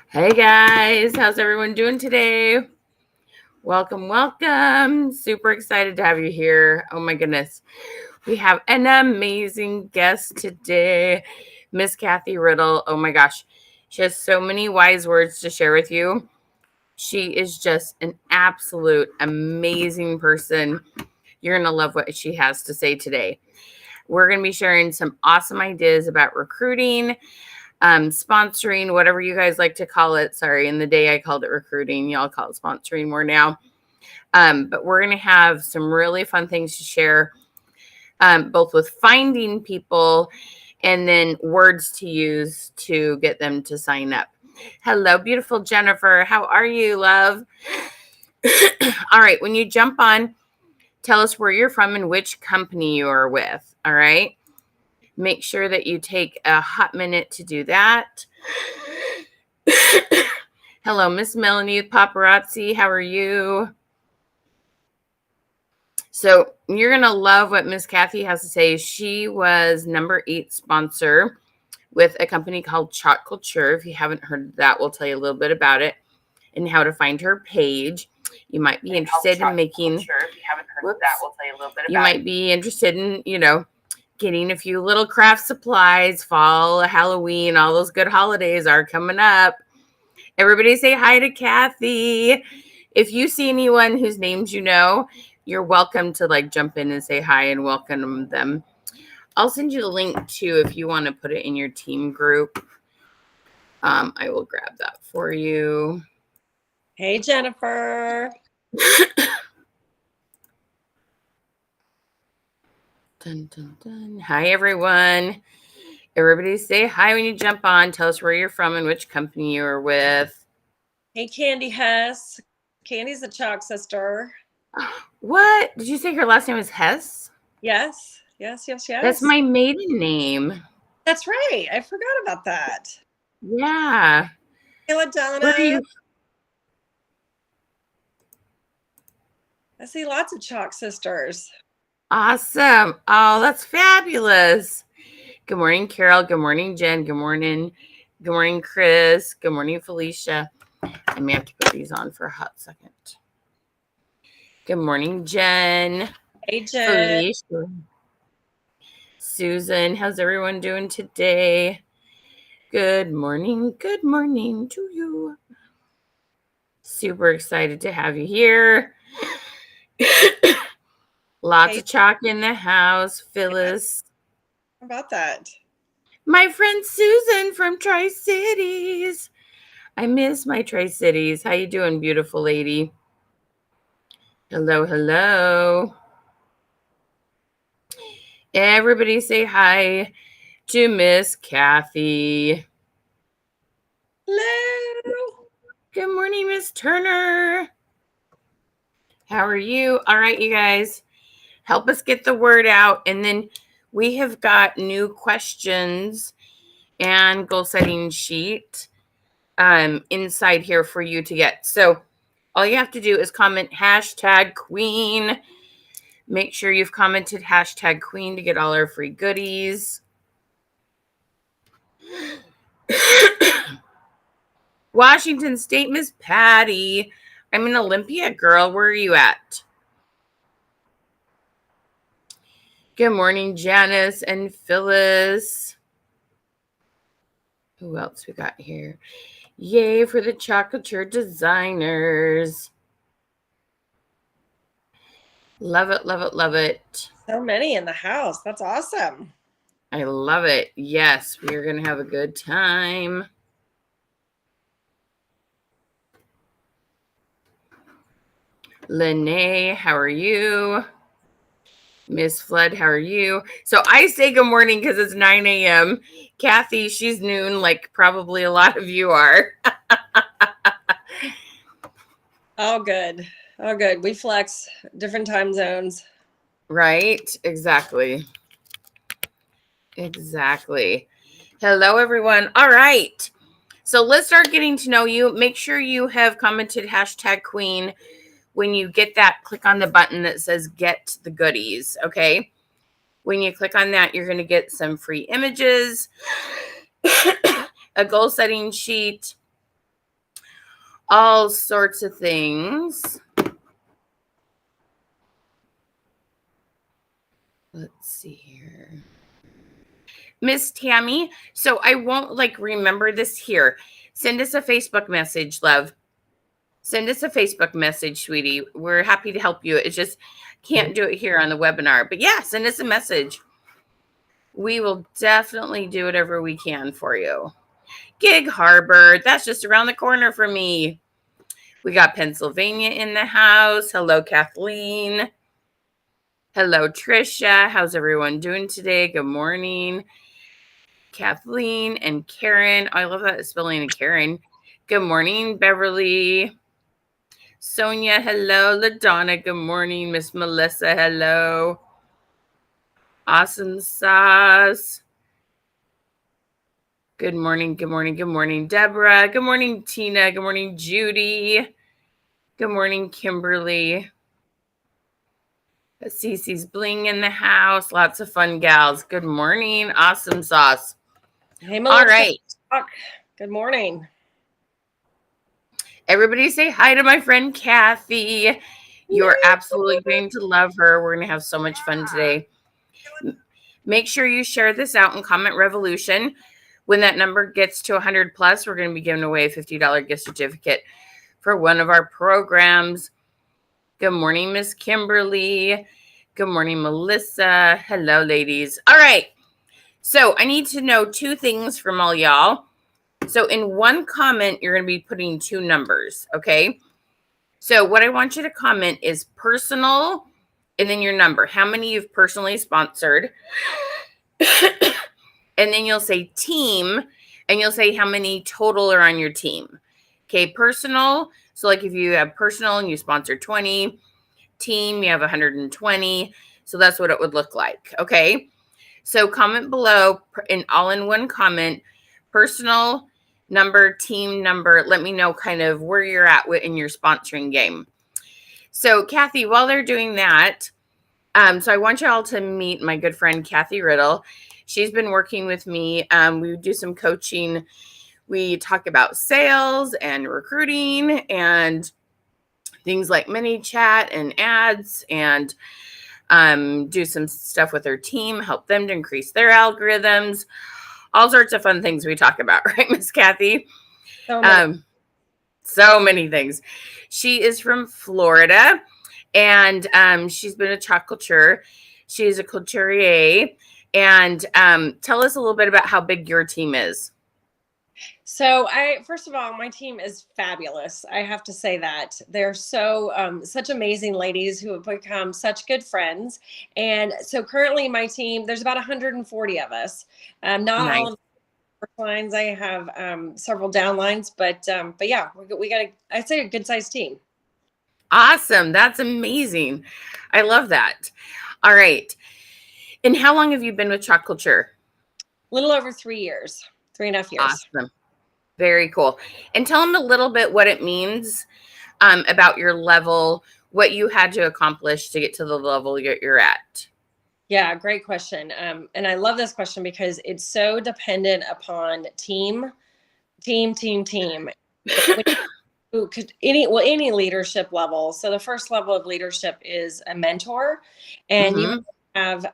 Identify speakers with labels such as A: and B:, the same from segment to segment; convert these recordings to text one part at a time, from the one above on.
A: Hey guys, how's everyone doing today? Welcome, welcome. Super excited to have you here. Oh my goodness. We have an amazing guest today, Miss Kathi Riddle. Oh my gosh. She has so many wise words to share with you. She is just an absolute amazing person. You're going to love what she has to say today. We're going to be sharing some awesome ideas about recruiting, sponsoring, whatever you guys like to call it. Sorry, in the day I called it recruiting. Y'all call it sponsoring more now. But we're going to have some really fun things to share, both with finding people and then words to use to get them to sign up. Hello, beautiful Jennifer. How are you, love? All right, when you jump on, tell us where you're from and which company you are with. All right. Make sure that you take a hot minute to do that. Hello, Miss Melanie with Paparazzi. How are you? So you're going to love what Miss Kathi has to say. She was number 8 sponsor with a company called Chalk Couture. If you haven't heard of that, we'll tell you a little bit about it and how to find her page. You might be interested in making. If you haven't heard of that, we'll tell you a little bit about it. You might be interested in, getting a few little craft supplies. Fall, Halloween, all those good holidays are coming up. Everybody say hi to Kathi. If you see anyone whose names you know, you're welcome to jump in and say hi and welcome them. I'll send you the link too if you want to put it in your team group. I will grab that for you.
B: Hey, Jennifer.
A: Dun, dun, dun. Hi, everyone. Everybody say hi when you jump on. Tell us where you're from and which company you're with.
B: Hey, Candy Hess. Candy's a Chalk sister.
A: What? Did you say her last name is Hess?
B: Yes.
A: That's my maiden name.
B: That's right. I forgot about that.
A: Yeah.
B: Hey, LaDonna.
A: Where are you?
B: I see lots of Chalk sisters.
A: Awesome. Oh, that's fabulous. Good morning, Carol. Good morning, Jen. Good morning. Good morning, Chris. Good morning, Felicia. I may have to put these on for a hot second. Good morning, Jen.
B: Hey, Jen.
A: Felicia. Susan, how's everyone doing today? Good morning. Good morning to you. Super excited to have you here. Lots of chalk in the house, Phyllis.
B: How about that?
A: My friend Susan from Tri-Cities. I miss my Tri-Cities. How you doing, beautiful lady? Hello, hello. Everybody say hi to Miss Kathi.
B: Hello.
A: Good morning, Miss Turner. How are you? All right, you guys. Help us get the word out. And then we have got new questions and goal setting sheet inside here for you to get. So all you have to do is comment #Queen. Make sure you've commented #Queen to get all our free goodies. Washington State, Miss Patty. I'm an Olympia girl. Where are you at? Good morning, Janice and Phyllis. Who else we got here? Yay for the Chalk Couture designers. Love it, love it, love it.
B: So many in the house. That's awesome.
A: I love it. Yes, we are going to have a good time. Lene, how are you? Miss Flood, how are you? So I say good morning because it's 9 a.m. Kathi, she's noon, like probably a lot of you are.
B: Oh, good. Oh, good. We flex different time zones.
A: Right? Exactly. Exactly. Hello, everyone. All right. So let's start getting to know you. Make sure you have commented #Queen. When you get that, click on the button that says get the goodies. Okay. When you click on that, you're going to get some free images a goal setting sheet, all sorts of things. Let's see here. Miss Tammy, so I won't remember this here. Send us a Facebook message, love. Send us a Facebook message, sweetie. We're happy to help you. It's just can't do it here on the webinar. But yeah, send us a message. We will definitely do whatever we can for you. Gig Harbor, that's just around the corner for me. We got Pennsylvania in the house. Hello, Kathleen. Hello, Trisha. How's everyone doing today? Good morning. Kathleen and Karen. Oh, I love that spelling of Karen. Good morning, Beverly. Sonia, hello. LaDonna, good morning. Miss Melissa, hello. Awesome Sauce. Good morning, good morning, good morning, Deborah. Good morning, Tina. Good morning, Judy. Good morning, Kimberly. Cece's Bling in the house. Lots of fun gals. Good morning. Awesome Sauce.
B: Hey, Melissa.
A: All right.
B: Good morning.
A: Everybody say hi to my friend Kathy. You're absolutely going to love her. We're going to have so much fun today. Make sure you share this out in Comment Revolution. When that number gets to 100 plus, we're going to be giving away a $50 gift certificate for one of our programs. Good morning, Miss Kimberly. Good morning, Melissa. Hello, ladies. All right. So I need to know two things from all y'all. So in one comment, you're going to be putting two numbers, okay? So what I want you to comment is personal and then your number. How many you've personally sponsored. And then you'll say team and you'll say how many total are on your team. Okay, personal. So like if you have personal and you sponsor 20, team, you have 120. So that's what it would look like, okay? So comment below in all in one comment, personal number, team number. Let me know kind of where you're at in your sponsoring game. So Kathy, while they're doing that, so I want you all to meet my good friend, Kathi Riddle. She's been working with me. We do some coaching. We talk about sales and recruiting and things like mini chat and ads and do some stuff with her team, help them to increase their algorithms, all sorts of fun things we talk about, right, Miss Kathy? So many things. She is from Florida, and she's been a Chalk Couture. She's a couturier. And tell us a little bit about how big your team is.
B: So first of all, my team is fabulous. I have to say that they're such amazing ladies who have become such good friends. And so currently my team, there's about 140 of us. Not nice. All of the lines. I have several downlines, but yeah, we got I'd say a good sized team.
A: Awesome. That's amazing. I love that. All right. And how long have you been with Chalk Couture?
B: A little over 3 years, 3.5 years.
A: Awesome. Very cool. And tell them a little bit what it means about your level, what you had to accomplish to get to the level you're at.
B: Yeah, great question. And I love this question because it's so dependent upon team. Any leadership level. So the first level of leadership is a mentor, and you have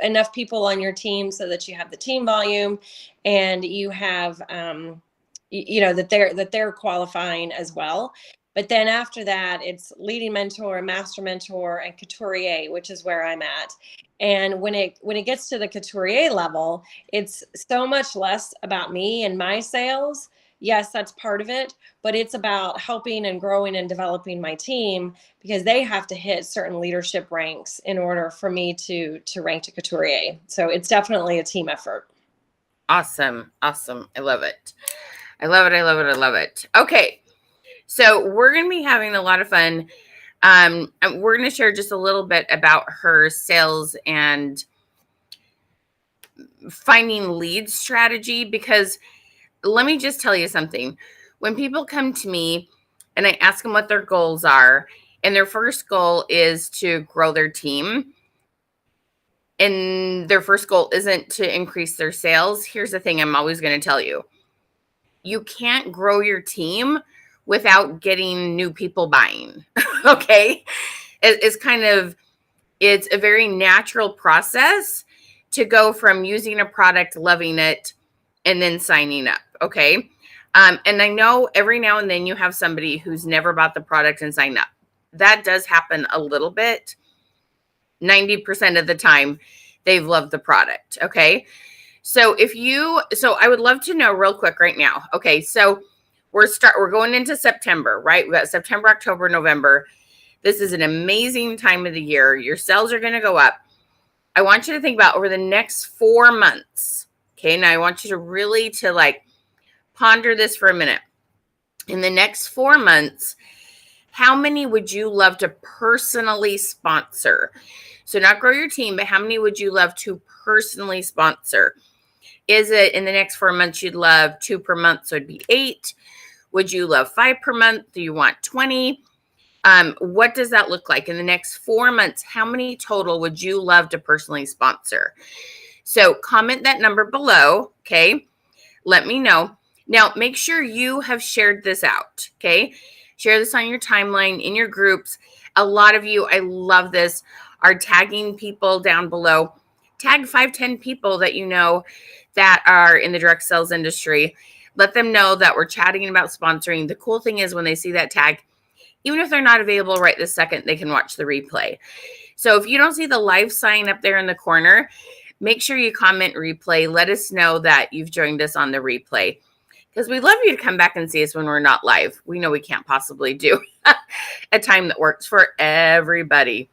B: enough people on your team so that you have the team volume, and you have that they're qualifying as well. But then after that, it's leading mentor, master mentor, and couturier, which is where I'm at. And when it gets to the couturier level, it's so much less about me and my sales. Yes, that's part of it, but it's about helping and growing and developing my team because they have to hit certain leadership ranks in order for me to rank to couturier. So it's definitely a team effort.
A: Awesome. Awesome. I love it. I love it. I love it. I love it. Okay. So we're going to be having a lot of fun. We're going to share just a little bit about her sales and finding lead strategy, because let me just tell you something. When people come to me and I ask them what their goals are, and their first goal is to grow their team, and their first goal isn't to increase their sales, here's the thing I'm always going to tell you. you can't grow your team without getting new people buying. Okay. It's kind of, it's a very natural process to go from using a product, loving it, and then signing up. Okay. And I know every now and then you have somebody who's never bought the product and signed up. That does happen a little bit. 90% of the time, they've loved the product. Okay. So I would love to know real quick right now. Okay. So we're going into September, right? We got September, October, November. This is an amazing time of the year. Your sales are going to go up. I want you to think about over the next 4 months. Okay. Now I want you to really like ponder this for a minute. In the next 4 months, how many would you love to personally sponsor? So not grow your team, but how many would you love to personally sponsor? Is it in the next 4 months you'd love 2 per month, so it'd be 8? Would you love 5 per month? Do you want 20? What does that look like in the next 4 months? How many total would you love to personally sponsor? So comment that number below. Okay. Let me know. Now, make sure you have shared this out. Okay. Share this on your timeline, in your groups. A lot of you, I love this, are tagging people down below. Tag 5, 10 people that you know that are in the direct sales industry. Let them know that we're chatting about sponsoring. The cool thing is when they see that tag, even if they're not available right this second, they can watch the replay. So if you don't see the live sign up there in the corner, make sure you comment replay. Let us know that you've joined us on the replay, because we'd love you to come back and see us when we're not live. We know we can't possibly do a time that works for everybody.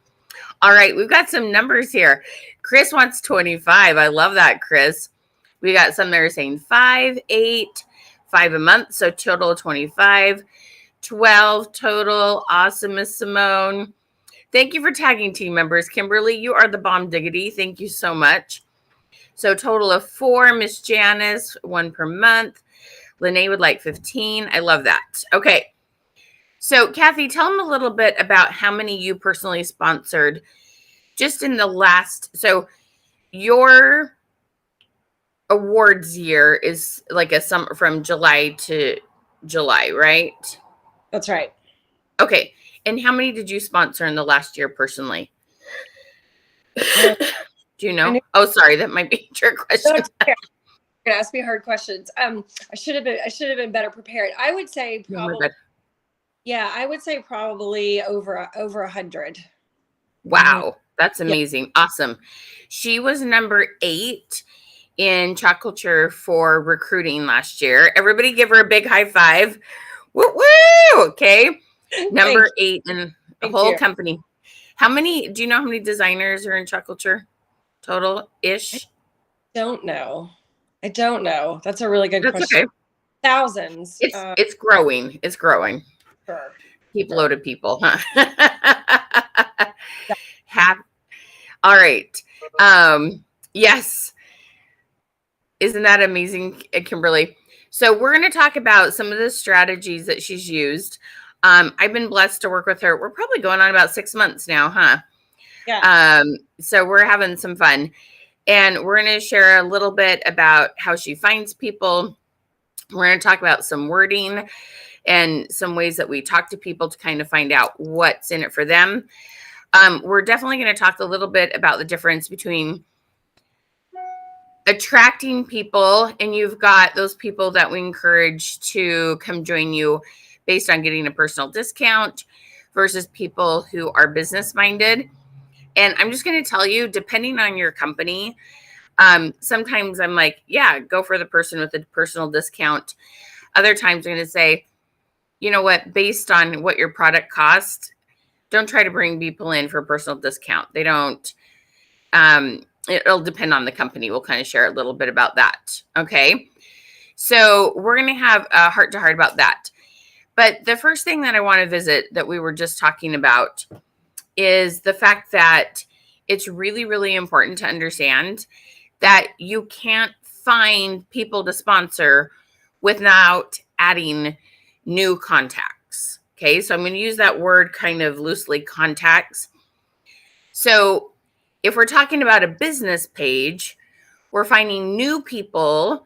A: All right, we've got some numbers here. Chris wants 25. I love that, Chris. We got some that are saying 5, 8, 5 a month, so total 25, 12 total. Awesome, Miss Simone. Thank you for tagging team members. Kimberly, you are the bomb diggity. Thank you so much. So total of 4, Miss Janice, 1 per month. Lene would like 15. I love that. Okay. So Kathi, tell them a little bit about how many you personally sponsored just in the last, so your awards year is like a summer from July to July, right?
B: That's right.
A: Okay. And how many did you sponsor in the last year personally?
B: Do
A: you know? Oh, sorry. That might be a trick question.
B: You're gonna ask me hard questions. I should have been better prepared. I would say probably, I would say probably over 100.
A: Wow. That's amazing. Yeah. Awesome. She was number 8 in Chalk Couture for recruiting last year. Everybody give her a big high five. Woo woo. Okay. Number 8 in the whole company. How many, do you know how many designers are in Chalk Couture total-ish?
B: I don't know. That's a really good question. Okay. Thousands.
A: It's growing. It's growing.
B: Sure.
A: Keep loaded people, huh? All right. Yes. Isn't that amazing, Kimberly? So we're going to talk about some of the strategies that she's used. I've been blessed to work with her. We're probably going on about 6 months now, huh?
B: Yeah.
A: So we're having some fun. And we're going to share a little bit about how she finds people. We're going to talk about some wording and some ways that we talk to people to kind of find out what's in it for them. We're definitely going to talk a little bit about the difference between attracting people, and you've got those people that we encourage to come join you based on getting a personal discount, versus people who are business minded. And I'm just going to tell you, depending on your company, sometimes I'm like, yeah, go for the person with the personal discount. Other times I'm going to say, you know what, based on what your product costs, don't try to bring people in for a personal discount. They don't, it'll depend on the company. We'll kind of share a little bit about that. Okay. So we're going to have a heart to heart about that. But the first thing that I want to visit that we were just talking about is the fact that it's really, really important to understand that you can't find people to sponsor without adding new contacts. Okay, so I'm going to use that word kind of loosely, contacts. So if we're talking about a business page, we're finding new people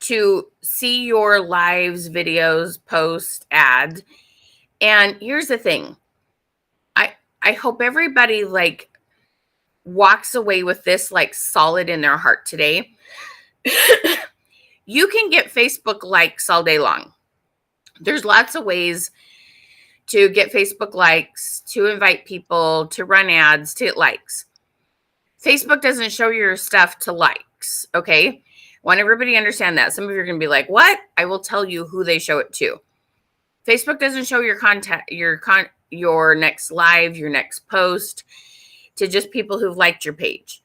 A: to see your lives, videos, post, ads. And here's the thing. I hope everybody like walks away with this like solid in their heart today. You can get Facebook likes all day long. There's lots of ways to get Facebook likes, to invite people, to run ads, to get likes. Facebook doesn't show your stuff to likes, okay? I want everybody to understand that. Some of you are going to be like, what? I will tell you who they show it to. Facebook doesn't show your your next live, your next post to just people who've liked your page.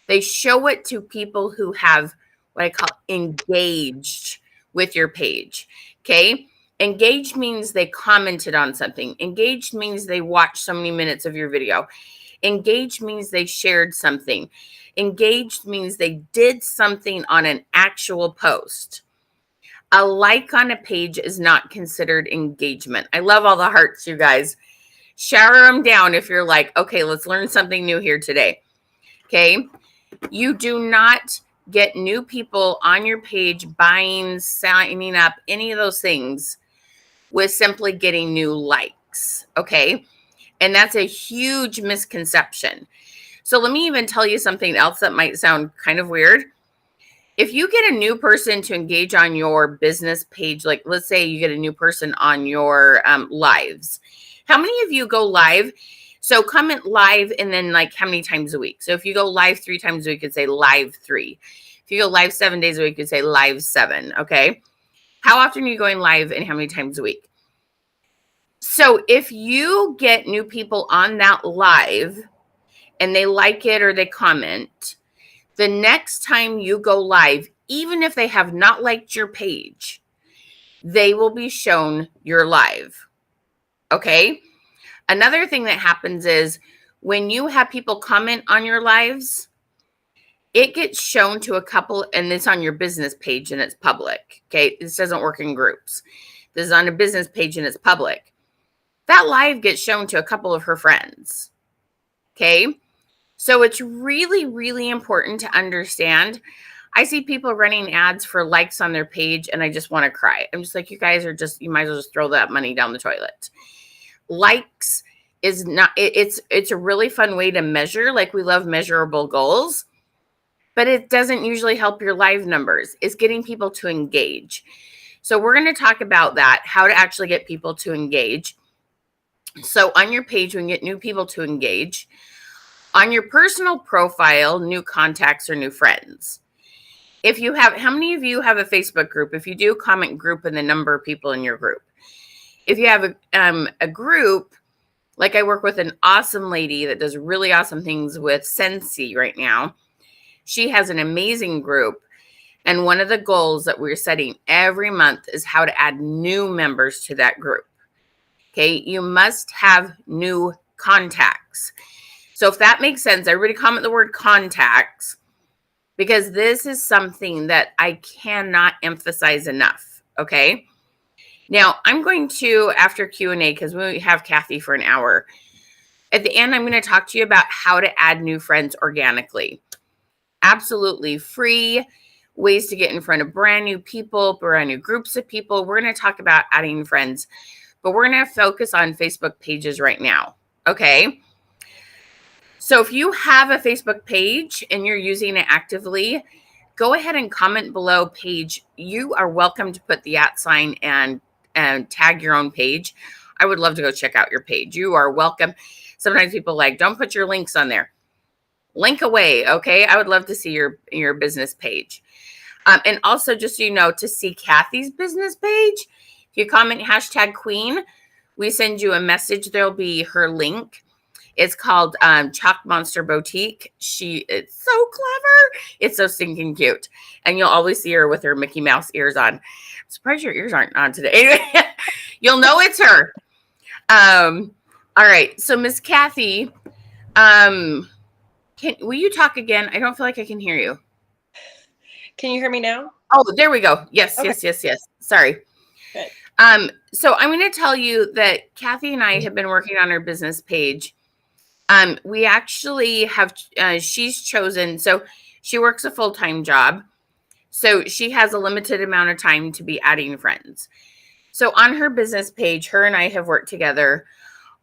A: They show it to people who have what I call engaged with your page, okay? Engaged means they commented on something. Engaged means they watched so many minutes of your video. Engaged means they shared something. Engaged means they did something on an actual post. A like on a page is not considered engagement. I love all the hearts, you guys. Shower them down if you're like, okay, let's learn something new here today. Okay. You do not get new people on your page buying, signing up, any of those things with simply getting new likes. Okay. And that's a huge misconception. So let me even tell you something else that might sound kind of weird. If you get a new person to engage on your business page, like let's say you get a new person on your lives, how many of you go live? So comment live and then like how many times a week? So if you go live 3 times a week, you could say live 3. If you go live 7 days a week, you could say live 7. Okay. How often are you going live and how many times a week? So if you get new people on that live and they like it or they comment, the next time you go live, even if they have not liked your page, they will be shown your live. Okay. Another thing that happens is when you have people comment on your lives, it gets shown to a couple, and it's on your business page and it's public. Okay. This doesn't work in groups. This is on a business page and it's public. That live gets shown to a couple of her friends. Okay. So it's really, really important to understand. I see people running ads for likes on their page and I just want to cry. I'm just like, you guys are just, you might as well just throw that money down the toilet. Likes is not, it's a really fun way to measure. Like we love measurable goals, but it doesn't usually help your live numbers. It's getting people to engage. So we're going to talk about that, how to actually get people to engage. So on your page, we can get new people to engage. On your personal profile, new contacts or new friends. If you have, how many of you have a Facebook group? If you do, comment group and the number of people in your group. If you have a group, like I work with an awesome lady that does really awesome things with Scentsy right now. She has an amazing group. And one of the goals that we're setting every month is how to add new members to that group. Okay. You must have new contacts. So if that makes sense, everybody comment the word contacts, because this is something that I cannot emphasize enough. Okay. Now I'm going to, after Q&A, because we have Kathi for an hour, at the end, I'm going to talk to you about how to add new friends organically. Absolutely free ways to get in front of brand new people, brand new groups of people. We're going to talk about adding friends, but we're going to focus on Facebook pages right now. Okay. So if you have a Facebook page and you're using it actively, go ahead and comment below page. You are welcome to put the @ sign and tag your own page. I would love to go check out your page. You are welcome. Sometimes people like, don't put your links on there. Link away. Okay. I would love to see your business page. And also just so you know, to see Kathi's business page, if you comment #queen, we send you a message. There'll be her link. It's called Chalk Monster Boutique. It's so clever. It's so stinking cute. And you'll always see her with her Mickey Mouse ears on. I'm surprised your ears aren't on today. Anyway, you'll know it's her. All right. So Miss Kathi, will you talk again? I don't feel like I can hear you.
B: Can you hear me now?
A: Oh, there we go. Yes, okay. yes. Sorry.
B: Good.
A: So I'm going to tell you that Kathi and I have been working on her business page. We actually have, she's chosen, so she works a full-time job. So she has a limited amount of time to be adding friends. So on her business page, her and I have worked together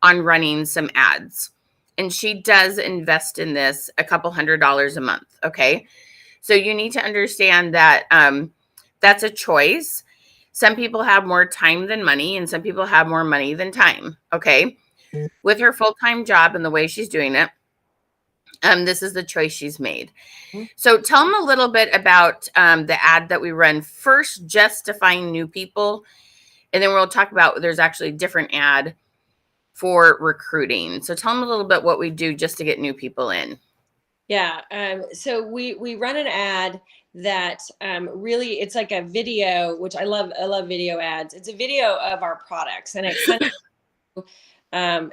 A: on running some ads. And she does invest in this a couple $100 a month. Okay. So you need to understand that that's a choice. Some people have more time than money, and some people have more money than time. Okay. With her full time job and the way she's doing it, this is the choice she's made. So tell them a little bit about the ad that we run first, just to find new people. And then we'll talk about there's actually a different ad for recruiting. So tell them a little bit what we do just to get new people in.
B: Yeah. So we run an ad that really, it's like a video, which I love. I love video ads. It's a video of our products, and it kind of um,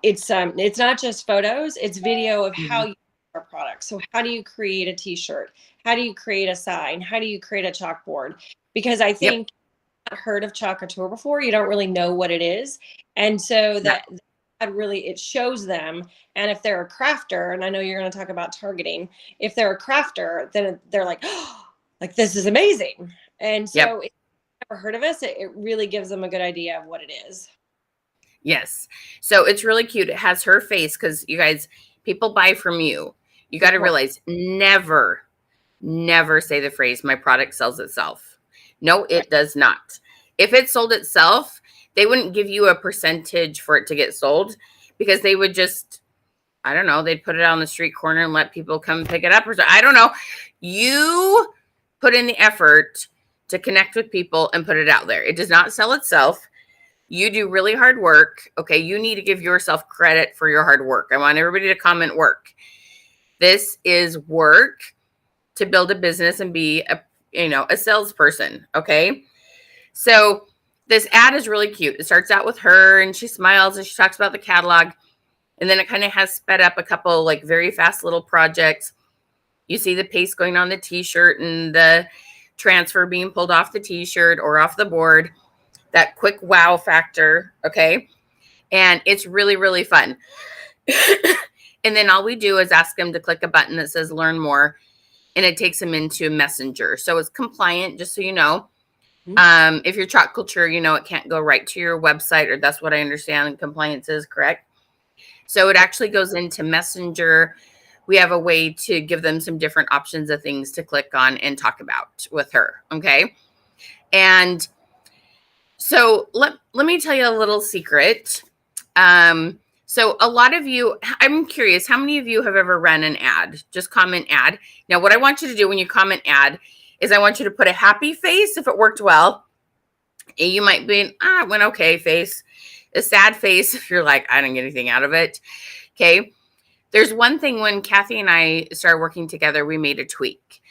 B: it's not just photos. It's video of how you use our products. So how do you create a T-shirt? How do you create a sign? How do you create a chalkboard? Because I think heard of Chalk Couture before, you don't really know what it is. And so that really, it shows them. And if they're a crafter, and I know you're going to talk about targeting, if they're a crafter, then they're like, oh, like, this is amazing. And so if you've never heard of us, it really gives them a good idea of what it is.
A: Yes. So it's really cute. It has her face because you guys, people buy from you. You got to realize never say the phrase, my product sells itself. No, it does not. If it sold itself, they wouldn't give you a percentage for it to get sold, because they would just, I don't know, they'd put it on the street corner and let people come pick it up, or so. I don't know. You put in the effort to connect with people and put it out there. It does not sell itself. You do really hard work. Okay. You need to give yourself credit for your hard work. I want everybody to comment work. This is work to build a business and be a salesperson. Okay. So this ad is really cute. It starts out with her and she smiles and she talks about the catalog. And then it kind of has sped up a couple like very fast little projects. You see the paste going on the t-shirt and the transfer being pulled off the t-shirt or off the board. That quick wow factor. Okay. And it's really, really fun. And then all we do is ask them to click a button that says learn more, and it takes them into Messenger. So it's compliant, just so you know. If you're Chalk Couture, it can't go right to your website, or that's what I understand compliance is, correct? So it actually goes into Messenger. We have a way to give them some different options of things to click on and talk about with her. Okay. And so let me tell you a little secret. So a lot of you, I'm curious, how many of you have ever run an ad? Just comment ad. Now, what I want you to do when you comment ad is I want you to put a happy face if it worked well. You might be it went okay face. A sad face if you're like, I didn't get anything out of it. Okay. There's one thing, when Kathi and I started working together, we made a tweak.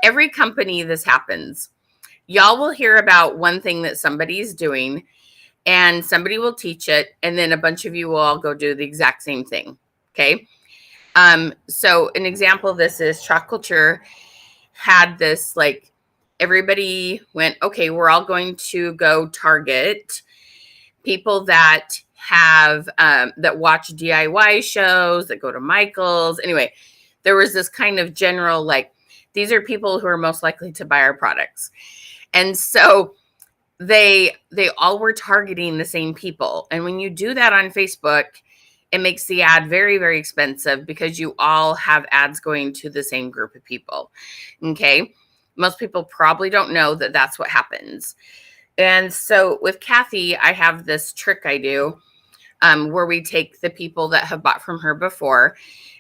A: Every company this happens. Y'all will hear about one thing that somebody's doing, and somebody will teach it, and then a bunch of you will all go do the exact same thing. Okay. So an example of this is Chalk Couture had this, like, everybody went, okay, we're all going to go target people that have that watch DIY shows, that go to Michael's. Anyway, there was this kind of general, like, these are people who are most likely to buy our products. And so they all were targeting the same people. And when you do that on Facebook, it makes the ad very, very expensive, because you all have ads going to the same group of people. Okay. Most people probably don't know that that's what happens. And so with Kathi, I have this trick I do where we take the people that have bought from her before,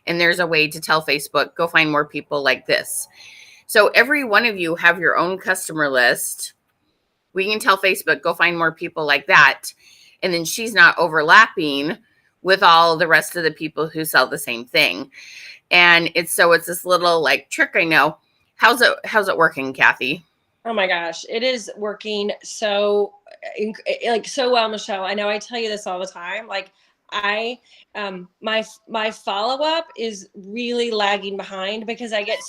A: and there's a way to tell Facebook, go find more people like this. So every one of you have your own customer list. We can tell Facebook, go find more people like that. And then she's not overlapping with all the rest of the people who sell the same thing. And it's this little like trick I know. How's it working, Kathi?
B: Oh my gosh, it is working so well, Michelle. I know I tell you this all the time. Like, my follow-up is really lagging behind because I get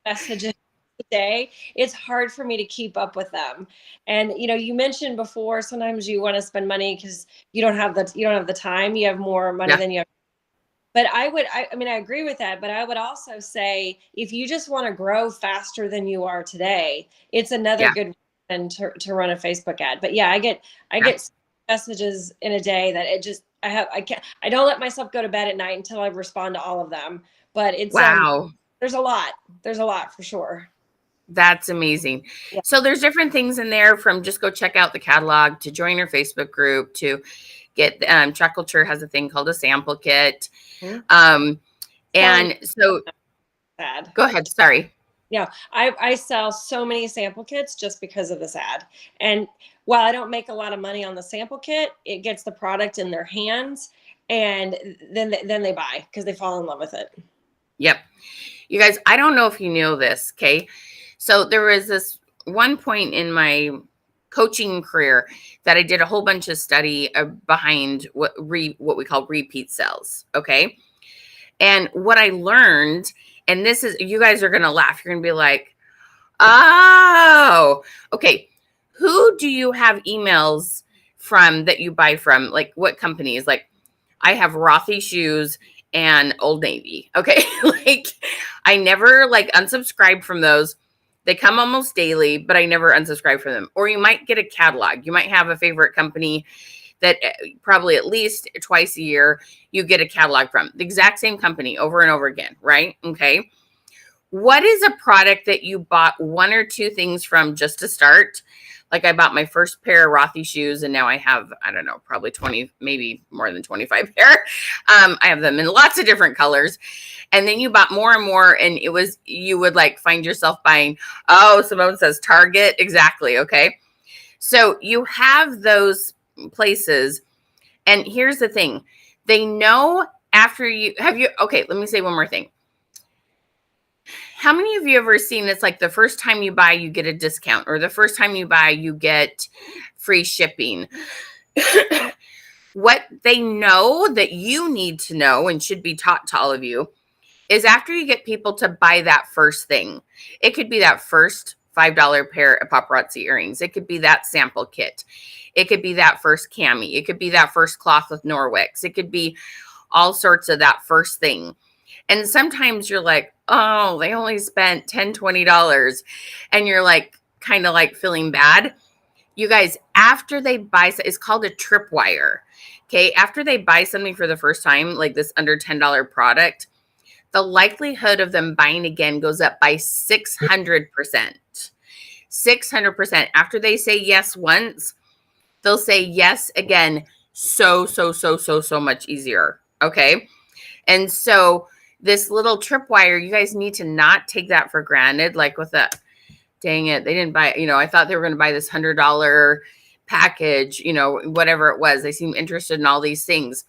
B: messages a day. It's hard for me to keep up with them. And you mentioned before, sometimes you want to spend money because you don't have the time. You have more money than you have. But I mean, I agree with that, but I would also say if you just want to grow faster than you are today, it's another
A: Yeah.
B: good reason to run a Facebook ad. But yeah, I
A: Yeah.
B: get messages in a day that it just, I can't, I don't let myself go to bed at night until I respond to all of them. But it's,
A: Wow.
B: there's a lot. There's a lot for sure.
A: That's amazing.
B: Yeah.
A: So there's different things in there, from just go check out the catalog to join your Facebook group to get Chalk Couture has a thing called a sample kit.
B: Mhm.
A: And so
B: Sad.
A: go ahead. Sorry.
B: Yeah, I sell so many sample kits just because of this ad. And while I don't make a lot of money on the sample kit, it gets the product in their hands, and then they buy because they fall in love with it.
A: Yep. You guys, I don't know if you know this. Okay. So there was this one point in my coaching career that I did a whole bunch of study behind what we call repeat sales. Okay. And what I learned, and this is, you guys are going to laugh. You're going to be like, oh, okay. Who do you have emails from that you buy from? Like what companies? Like I have Rothy Shoes and Old Navy. Okay. Like I never like unsubscribe from those. They come almost daily, but I never unsubscribe from them. Or you might get a catalog. You might have a favorite company that probably at least twice a year you get a catalog from the exact same company over and over again, right? Okay. What is a product that you bought one or two things from just to start? Like I bought my first pair of Rothy shoes and now I have, I don't know, probably 20, maybe more than 25 pair. I have them in lots of different colors. And then you bought more and more, and it was, you would like find yourself buying, oh, Simone says Target. Exactly. Okay. So you have those places. And here's the thing. They know after you have you, okay, let me say one more thing. How many of you ever seen it's like the first time you buy, you get a discount, or the first time you buy, you get free shipping? What they know that you need to know and should be taught to all of you is after you get people to buy that first thing, it could be that first $5 pair of paparazzi earrings. It could be that sample kit. It could be that first cami. It could be that first cloth with Norwex. It could be all sorts of that first thing. And sometimes you're like, oh, they only spent $10, $20. And you're like, kind of like feeling bad. You guys, after they buy, it's called a tripwire. Okay. After they buy something for the first time, like this under $10 product, the likelihood of them buying again goes up by 600%. 600%. After they say yes once, they'll say yes again so much easier. Okay. And so this little tripwire, you guys need to not take that for granted. Like with a, dang it, they didn't buy, I thought they were going to buy this $100 package, whatever it was. They seem interested in all these things.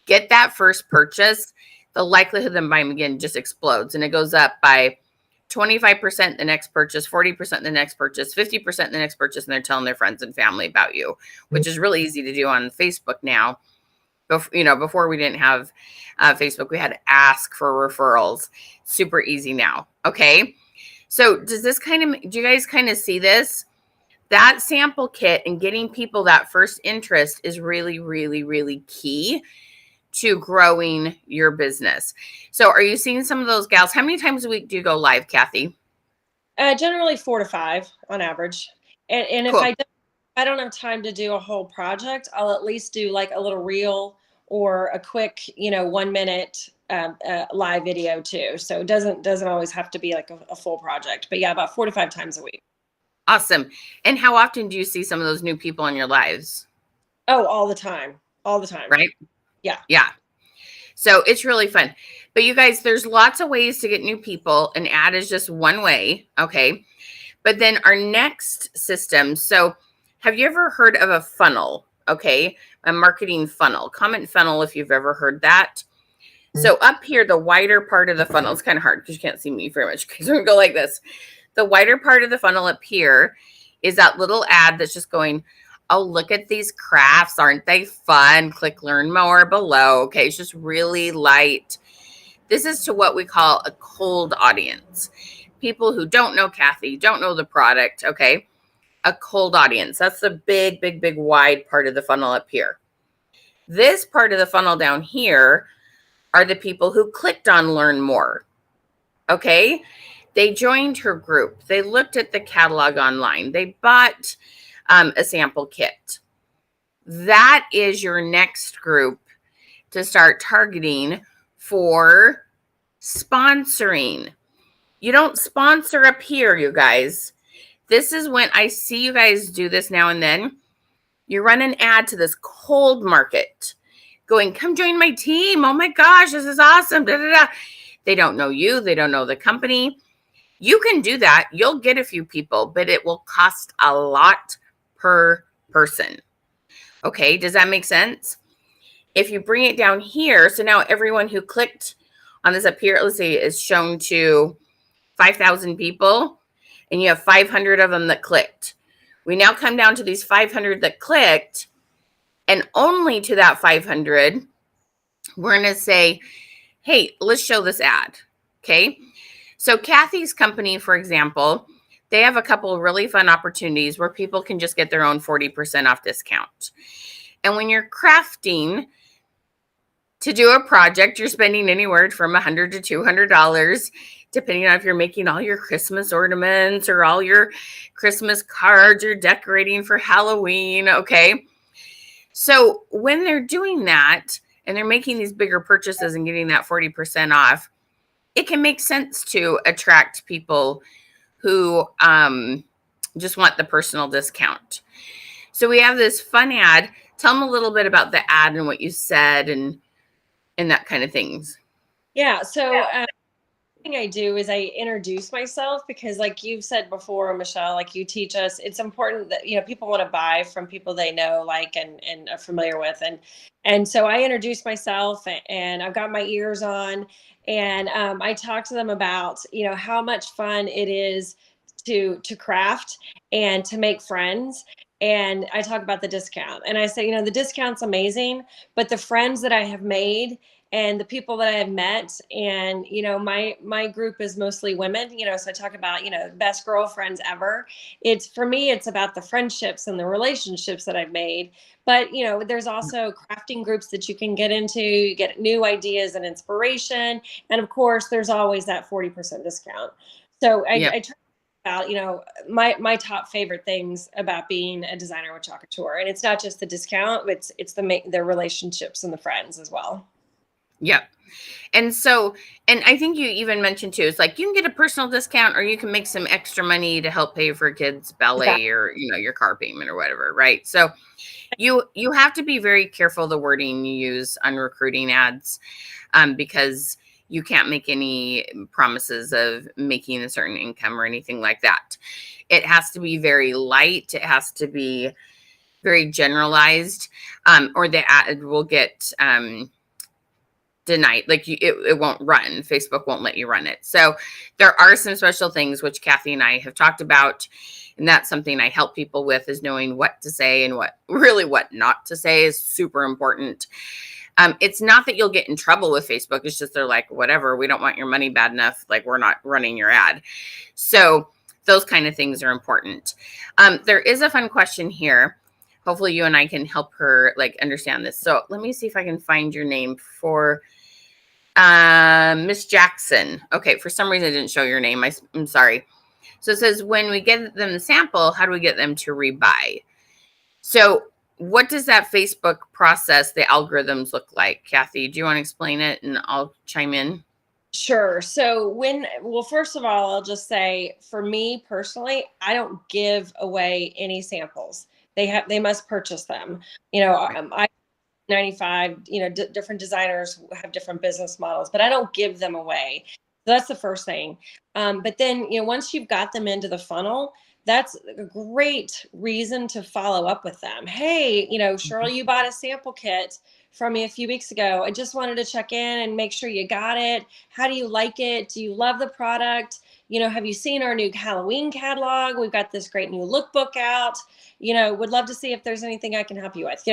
A: Get that first purchase. The likelihood of them buying again just explodes. And it goes up by 25% the next purchase, 40% the next purchase, 50% the next purchase. And they're telling their friends and family about you, which is really easy to do on Facebook now. Before we didn't have Facebook, we had to ask for referrals. Super easy now. Okay. So do you guys kind of see this? That sample kit and getting people that first interest is really, really, really key to growing your business. So are you seeing some of those gals? How many times a week do you go live, Kathi?
B: Generally 4 to 5 on average. And
A: Cool.
B: if I don't have time to do a whole project, I'll at least do like a little reel or a quick, 1 minute live video too. So it doesn't always have to be like a full project. But yeah, about 4 to 5 times a week.
A: Awesome. And how often do you see some of those new people in your lives?
B: Oh, all the time. All the time.
A: Right?
B: Yeah.
A: Yeah. So it's really fun. But you guys, there's lots of ways to get new people. An ad is just one way. Okay. But then our next system. So have you ever heard of a funnel? Okay. A marketing funnel. Comment funnel if you've ever heard that. So up here, the wider part of the funnel, it's kind of hard because you can't see me very much because we're going to go like this. The wider part of the funnel up here is that little ad that's just going, oh, look at these crafts. Aren't they fun? Click learn more below. Okay. It's just really light. This is to what we call a cold audience. People who don't know Kathi, don't know the product. Okay. A cold audience. That's the big, big, big wide part of the funnel up here. This part of the funnel down here are the people who clicked on learn more. Okay. They joined her group. They looked at the catalog online. They bought a sample kit. That is your next group to start targeting for sponsoring. You don't sponsor up here, you guys. This is when I see you guys do this now and then. You run an ad to this cold market going, come join my team. Oh my gosh, this is awesome. Da, da, da. They don't know you. They don't know the company. You can do that. You'll get a few people, but it will cost a lot per person. Okay, does that make sense? If you bring it down here, so now everyone who clicked on this up here, let's say, is shown to 5,000 people, and you have 500 of them that clicked. We now come down to these 500 that clicked, and only to that 500, we're going to say, hey, let's show this ad. Okay. So Kathy's company, for example, they have a couple of really fun opportunities where people can just get their own 40% off discount. And when you're crafting to do a project, you're spending anywhere from $100 to $200, depending on if you're making all your Christmas ornaments or all your Christmas cards or decorating for Halloween. Okay. So when they're doing that and they're making these bigger purchases and getting that 40% off, it can make sense to attract people who just want the personal discount. So we have this fun ad. Tell them a little bit about the ad and what you said and that kind of things.
B: Yeah. So thing I do is I introduce myself because, like you've said before, Michelle, like you teach us, it's important that people want to buy from people they know, like, and are familiar with, and so I introduce myself, and I've got my ears on, and I talk to them about how much fun it is to craft and to make friends. And I talk about the discount, and I say, the discount's amazing, but the friends that I have made and the people that I have met, and my group is mostly women, so I talk about best girlfriends ever. It's, for me, it's about the friendships and the relationships that I've made. But there's also crafting groups that you can get into. You get new ideas and inspiration, and of course there's always that 40% discount. So I try about my top favorite things about being a designer with Chalk Couture, and it's not just the discount, it's the relationships and the friends as well.
A: Yep. And so, and I think you even mentioned too, it's like you can get a personal discount or you can make some extra money to help pay for kids' ballet or, your car payment or whatever. Right. So you have to be very careful the wording you use on recruiting ads, because you can't make any promises of making a certain income or anything like that. It has to be very light. It has to be very generalized, or the ad will get, denied. Like it won't run. Facebook won't let you run it. So there are some special things which Kathi and I have talked about, and that's something I help people with, is knowing what to say and what not to say is super important. It's not that you'll get in trouble with Facebook. It's just they're like, whatever, we don't want your money bad enough. Like, we're not running your ad. So those kind of things are important. There is a fun question here. Hopefully you and I can help her understand this. So let me see if I can find your name for Miss Jackson. Okay, for some reason I didn't show your name. I'm sorry. So it says, when we get them the sample, how do we get them to rebuy? So what does that Facebook process, the algorithms look like? Kathi, do you want to explain it and I'll chime in?
B: Sure. So first of all, I'll just say, for me personally, I don't give away any samples. They must purchase them. I 95, different designers have different business models, but I don't give them away. So that's the first thing. But then, once you've got them into the funnel, that's a great reason to follow up with them. Hey, Cheryl, you bought a sample kit from me a few weeks ago. I just wanted to check in and make sure you got it. How do you like it? Do you love the product? Have you seen our new Halloween catalog? We've got this great new lookbook out. Would love to see if there's anything I can help you with.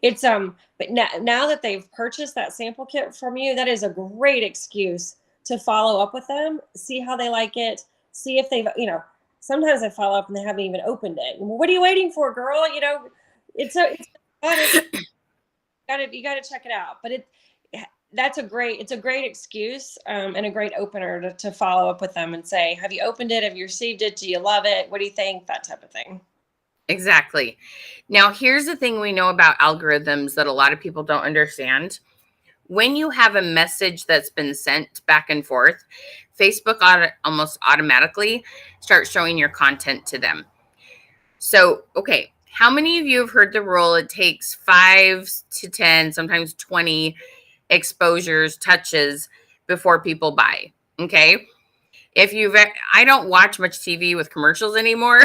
B: It's but now that they've purchased that sample kit from you, that is a great excuse to follow up with them, see how they like it, see if they've, sometimes I follow up and they haven't even opened it. What are you waiting for, girl? It's you got to check it out. But it's a great excuse and a great opener to follow up with them and say, have you opened it? Have you received it? Do you love it? What do you think? That type of thing.
A: Exactly. Now, here's the thing we know about algorithms that a lot of people don't understand. When you have a message that's been sent back and forth, Facebook almost automatically starts showing your content to them. So, okay, how many of you have heard the rule it takes 5 to 10, sometimes 20 exposures, touches before people buy? Okay. I don't watch much TV with commercials anymore.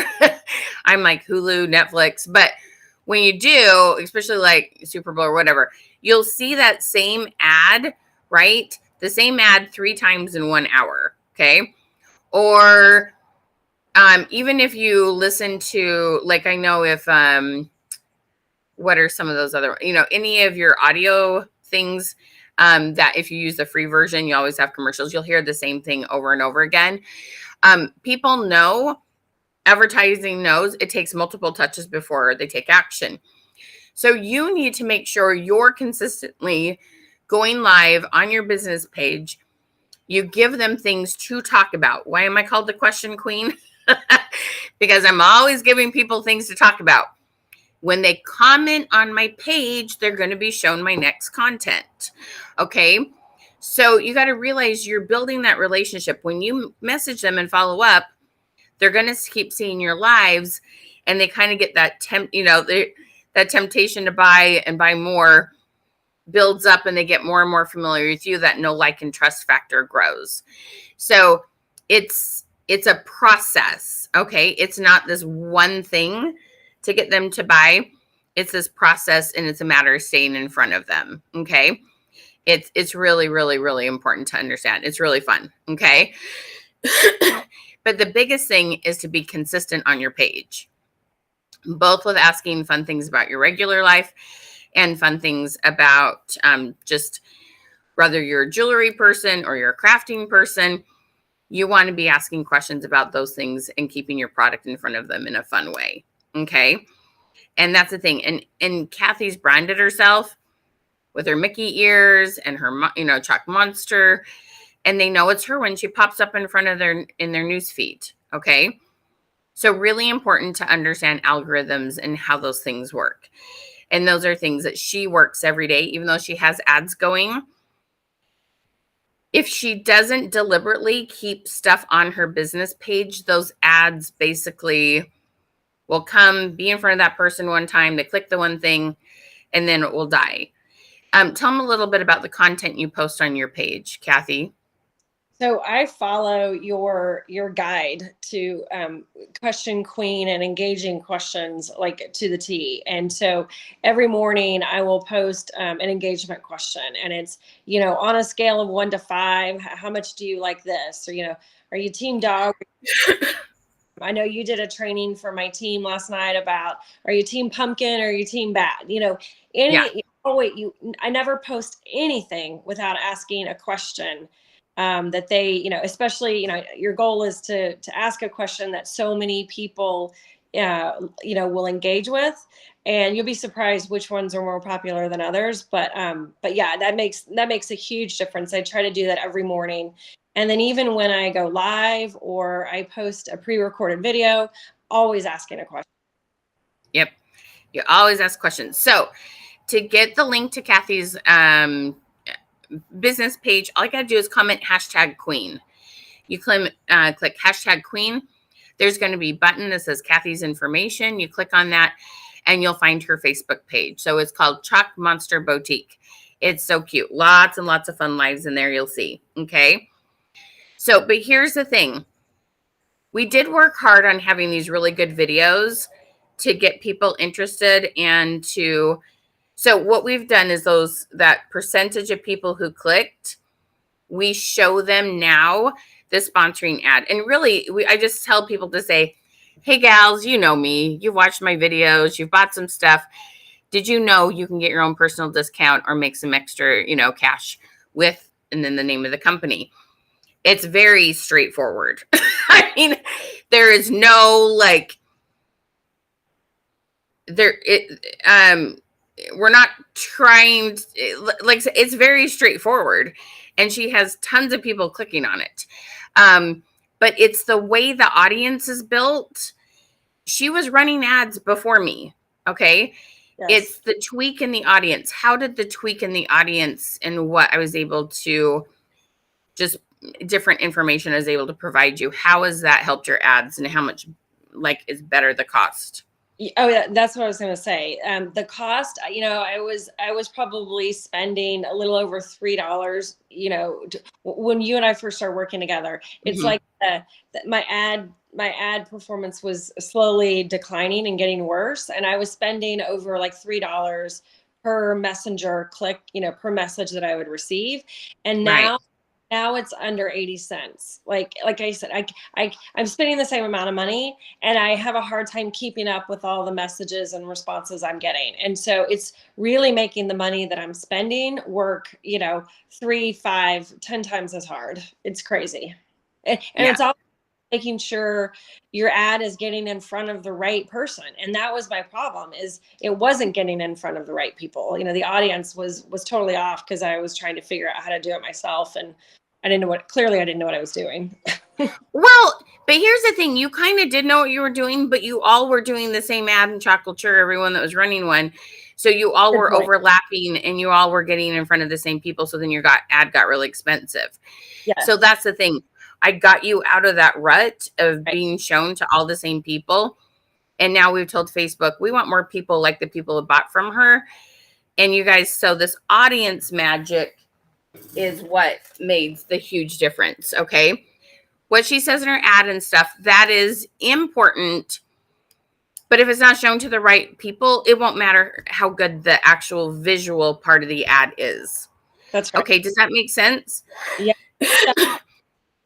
A: I'm like Hulu, Netflix, but when you do, especially like Super Bowl or whatever, you'll see that same ad, right? The same ad 3 times in 1 hour. Okay. Or even if you listen to, like, I know if, what are some of those other, any of your audio things, that if you use the free version, you always have commercials, you'll hear the same thing over and over again. People know, advertising knows it takes multiple touches before they take action. So you need to make sure you're consistently going live on your business page. You give them things to talk about. Why am I called the question queen? Because I'm always giving people things to talk about. When they comment on my page, they're going to be shown my next content. Okay. So you got to realize you're building that relationship. When you message them and follow up, they're going to keep seeing your lives, and they kind of get that that temptation to buy and buy more builds up, and they get more and more familiar with you. That know, like, and trust factor grows. So it's a process. Okay. It's not this one thing to get them to buy. It's this process, and it's a matter of staying in front of them. Okay. It's really, really, really important to understand. It's really fun. Okay. But the biggest thing is to be consistent on your page, both with asking fun things about your regular life and fun things about just whether you're a jewelry person or you're a crafting person. You want to be asking questions about those things and keeping your product in front of them in a fun way. Okay. And that's the thing. And Kathy's branded herself with her Mickey ears and her, Chalk Monster. And they know it's her when she pops up in front of their news feed. Okay. So really important to understand algorithms and how those things work. And those are things that she works every day, even though she has ads going. If she doesn't deliberately keep stuff on her business page, those ads basically will come, be in front of that person one time, they click the one thing, and then it will die. Tell them a little bit about the content you post on your page, Kathy.
B: So I follow your guide to question queen and engaging questions, like, to the T. And so every morning I will post an engagement question, and it's, on a scale of 1 to 5, how much do you like this? Or, are you team dog? I know you did a training for my team last night about, are you team pumpkin or are you team bat?
A: Yeah.
B: I never post anything without asking a question that they, especially, your goal is to ask a question that so many people, will engage with, and you'll be surprised which ones are more popular than others. But yeah, that makes a huge difference. I try to do that every morning. And then even when I go live or I post a pre-recorded video, always asking a question.
A: Yep. You always ask questions. So to get the link to Kathy's business page, all you got to do is comment #queen. You click #queen. There's going to be a button that says Kathy's information. You click on that and you'll find her Facebook page. So it's called Chalk Monster Boutique. It's so cute. Lots and lots of fun lives in there, you'll see. Okay. So, but here's the thing. We did work hard on having these really good videos to get people interested and so what we've done is that percentage of people who clicked, we show them now the sponsoring ad. And really, I just tell people to say, hey gals, you know me, you've watched my videos, you've bought some stuff. Did you know you can get your own personal discount or make some extra, cash with, and then the name of the company? It's very straightforward. I mean, there is no we're not trying like it's very straightforward, and she has tons of people clicking on it. But it's the way the audience is built. She was running ads before me. Okay.
B: Yes.
A: It's the tweak in the audience. How did the tweak in the audience and what I was able to just different information I was able to provide you? How has that helped your ads, and how much like is better the cost?
B: Oh, yeah, that's what I was going to say. The cost, I was probably spending a little over $3. When you and I first started working together, it's like my ad performance was slowly declining and getting worse, and I was spending over like $3 per messenger click, per message that I would receive, and now it's under 80 cents. Like I said, I'm spending the same amount of money, and I have a hard time keeping up with all the messages and responses I'm getting. And so it's really making the money that I'm spending work, 3, 5, 10 times as hard. It's crazy. And it's all making sure your ad is getting in front of the right person. And that was my problem, is it wasn't getting in front of the right people. The audience was totally off, because I was trying to figure out how to do it myself, and I didn't know what I was doing.
A: Well, but here's the thing. You kind of did know what you were doing, but you all were doing the same ad in Chalk Couture, everyone that was running one. So you all were overlapping, and you all were getting in front of the same people. So then your ad got really expensive. Yes. So that's the thing. I got you out of that rut of being shown to all the same people. And now we've told Facebook, we want more people like the people who bought from her. And you guys, so this audience magic is what made the huge difference. Okay. What she says in her ad and stuff, that is important. But if it's not shown to the right people, it won't matter how good the actual visual part of the ad is.
B: That's right.
A: Okay. Does that make sense?
B: Yeah.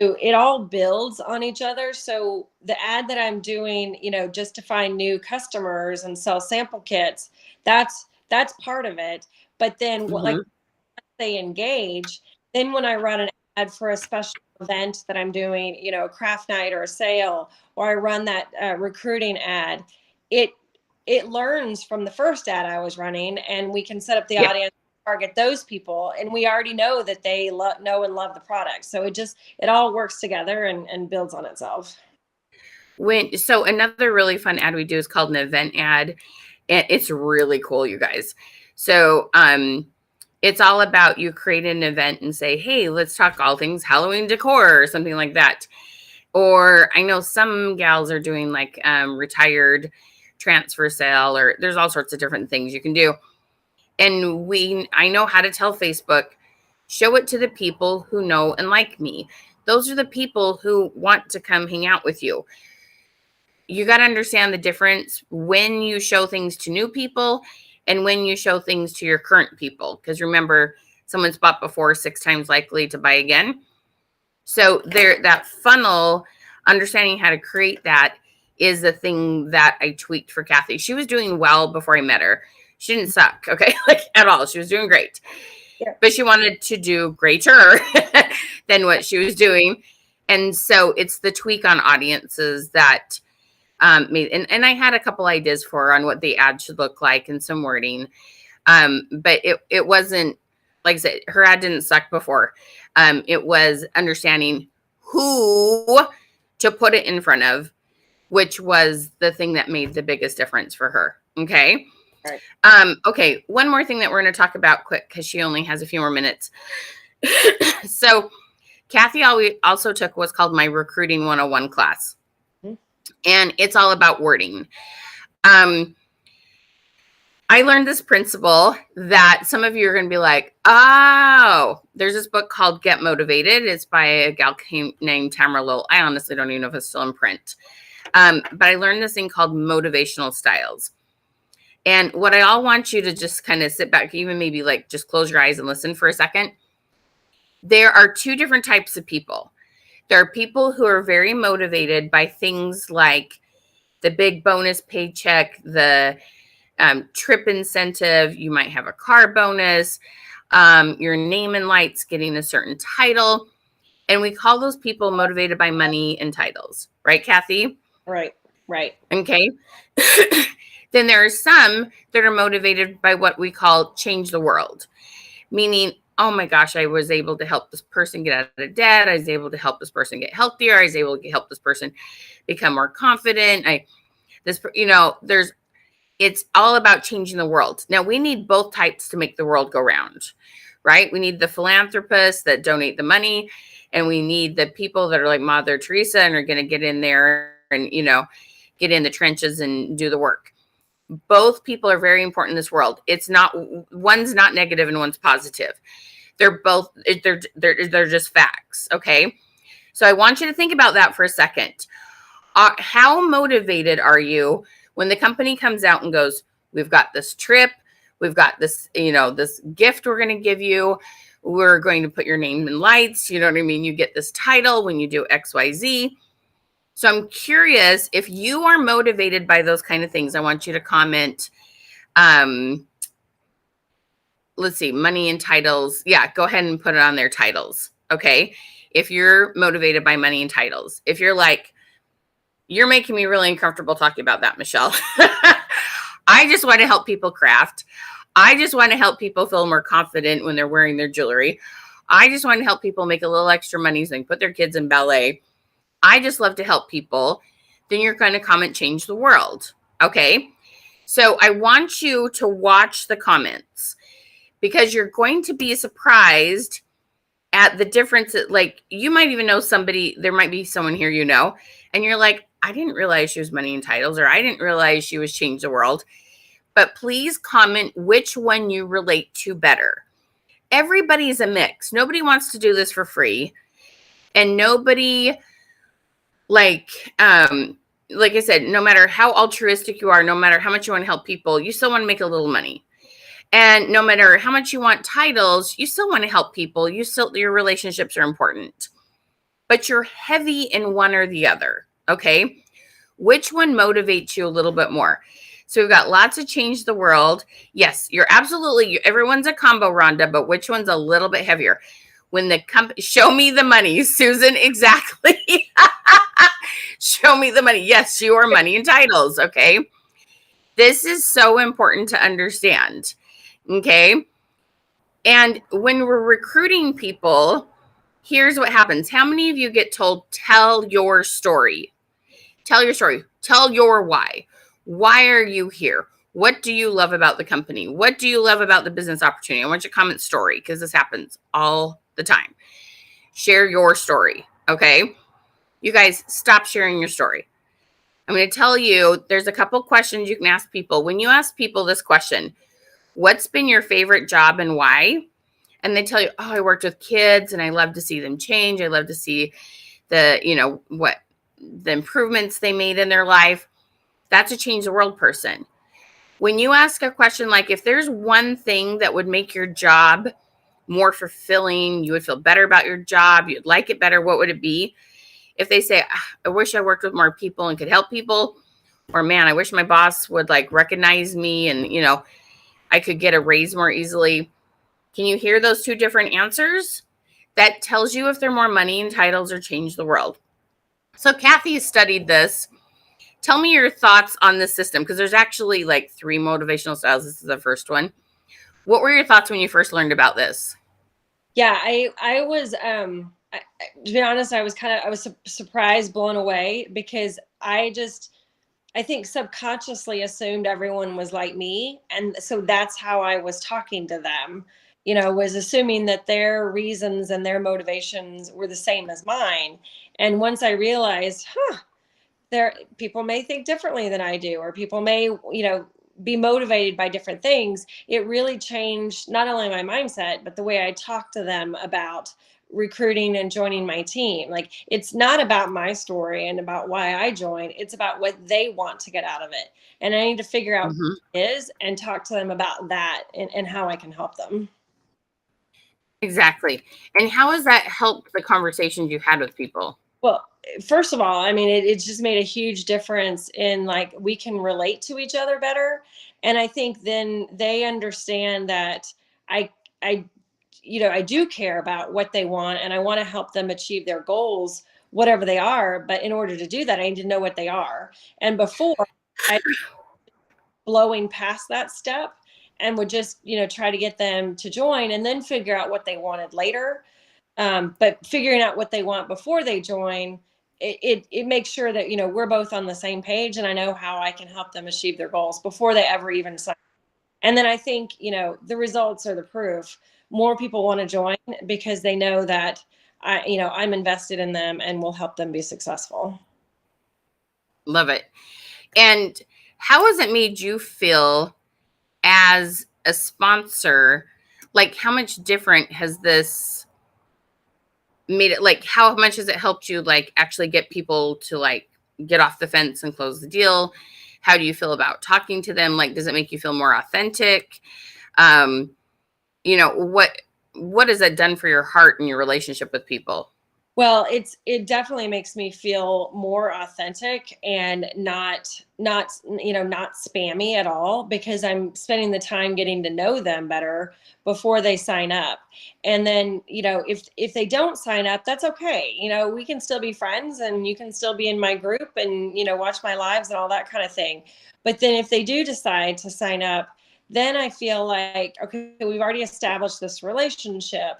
B: It all builds on each other. So the ad that I'm doing, just to find new customers and sell sample kits, that's part of it. But then like they engage, then when I run an ad for a special event that I'm doing, a craft night or a sale, or I run that recruiting ad, it learns from the first ad I was running, and we can set up the audience, target those people, and we already know that they know and love the product. So it all works together and builds on itself.
A: So another really fun ad we do is called an event ad, and it's really cool, you guys. So it's all about, you create an event and say, hey, let's talk all things Halloween decor or something like that. Or I know some gals are doing like retired transfer sale, or there's all sorts of different things you can do. And I know how to tell Facebook, show it to the people who know and like me. Those are the people who want to come hang out with you. You got to understand the difference when you show things to new people and when you show things to your current people. Because remember, someone's bought before, 6 times likely to buy again. So that funnel, understanding how to create that, is the thing that I tweaked for Kathi. She was doing well before I met her. She didn't suck, okay, like at all. She was doing great. Yeah. But she wanted to do greater than what she was doing. And so it's the tweak on audiences that made, and I had a couple ideas for her on what the ad should look like and some wording. But it wasn't, like I said, her ad didn't suck before. It was understanding who to put it in front of, which was the thing that made the biggest difference for her. Okay. Right. Okay. One more thing that we're going to talk about quick, because she only has a few more minutes. So Kathi also took what's called my Recruiting 101 class. And it's all about wording. I learned this principle that some of you are going to be like, oh, there's this book called Get Motivated. It's by a gal named Tamara Lowell. I honestly don't even know if it's still in print. But I learned this thing called motivational styles. And what I all want you to just kind of sit back, even maybe like just close your eyes and listen for a second. There are 2 different types of people. There are people who are very motivated by things like the big bonus paycheck, the trip incentive. You might have a car bonus, your name in lights, getting a certain title. And we call those people motivated by money and titles. Right, Kathi?
B: Right. Okay.
A: Then there are some that are motivated by what we call change the world, meaning, oh my gosh, I was able to help this person get out of debt. I was able to help this person get healthier. I was able to help this person become more confident. It's all about changing the world. Now, we need both types to make the world go round, right? We need the philanthropists that donate the money, and we need the people that are like Mother Teresa and are going to get in there and, get in the trenches and do the work. Both people are very important in this world. One's not negative and one's positive. They're just facts. Okay. So I want you to think about that for a second. How motivated are you when the company comes out and goes, we've got this trip, we've got this, this gift we're going to give you. We're going to put your name in lights. You know what I mean? You get this title when you do XYZ. So I'm curious if you are motivated by those kind of things. I want you to comment. Let's see, money and titles. Yeah, go ahead and put it on their titles. Okay. If you're motivated by money and titles, if you're like, you're making me really uncomfortable talking about that, Michelle. I just want to help people craft. I just want to help people feel more confident when they're wearing their jewelry. I just want to help people make a little extra money so they can put their kids in ballet. I just love to help people. Then you're going to comment, change the world. Okay. So I want you to watch the comments because you're going to be surprised at the difference. Like, you might even know somebody, there might be someone here, and you're like, I didn't realize she was money and titles, or I didn't realize she was change the world. But please comment which one you relate to better. Everybody's a mix. Nobody wants to do this for free. And nobody, like I said, no matter how altruistic you are, no matter how much you want to help people, you still want to make a little money. And no matter how much you want titles, you still want to help people. Your relationships are important. But you're heavy in one or the other. Okay. Which one motivates you a little bit more? So we've got lots of change the world. Yes, everyone's a combo, Rhonda, but which one's a little bit heavier? When the company, show me the money, Susan, exactly. Show me the money. Yes, your money and titles. Okay. This is so important to understand. Okay. And when we're recruiting people, here's what happens. How many of you get told, tell your story? Tell your story. Tell your why. Why are you here? What do you love about the company? What do you love about the business opportunity? I want you to comment story because this happens all the time. Share your story. Okay. You guys, stop sharing your story. I'm going to tell you, there's a couple questions you can ask people. When you ask people this question, what's been your favorite job and why? And they tell you, oh, I worked with kids and I love to see them change. I love to see the improvements they made in their life. That's a change the world person. When you ask a question like, if there's one thing that would make your job more fulfilling, you would feel better about your job, you'd like it better, what would it be? If they say, I wish I worked with more people and could help people, or man, I wish my boss would recognize me and, I could get a raise more easily. Can you hear those two different answers? That tells you if they're more money and titles or change the world. So Kathi studied this. Tell me your thoughts on this system, because there's actually 3 motivational styles. This is the first one. What were your thoughts when you first learned about this?
B: Yeah, I was, to be honest, I was surprised, blown away, because I think subconsciously assumed everyone was like me. And so that's how I was talking to them, was assuming that their reasons and their motivations were the same as mine. And once I realized, people may think differently than I do, or people may, be motivated by different things, it really changed not only my mindset, but the way I talk to them about recruiting and joining my team. It's not about my story and about why I joined. It's about what they want to get out of it. And I need to figure out what it is and talk to them about that and how I can help them.
A: Exactly. And how has that helped the conversations you've had with people?
B: Well, first of all, I mean, it's just made a huge difference in we can relate to each other better. And I think then they understand that I do care about what they want, and I want to help them achieve their goals, whatever they are. But in order to do that, I need to know what they are. And before, I blowing past that step and would just, try to get them to join and then figure out what they wanted later. But figuring out what they want before they join, it makes sure that, we're both on the same page and I know how I can help them achieve their goals before they ever even sign. And then I think, the results are the proof. More people want to join because they know that I'm invested in them and will help them be successful.
A: Love it. And how has it made you feel as a sponsor? Like, how much different has this made it? Like, how much has it helped you, like, actually get people to, like, get off the fence and close the deal? How do you feel about talking to them? Like, does it make you feel more authentic? What has that done for your heart and your relationship with people?
B: Well, it definitely makes me feel more authentic and not spammy at all, because I'm spending the time getting to know them better before they sign up. And then, if they don't sign up, that's okay. We can still be friends and you can still be in my group and, watch my lives and all that kind of thing. But then if they do decide to sign up, then I feel like, okay, we've already established this relationship.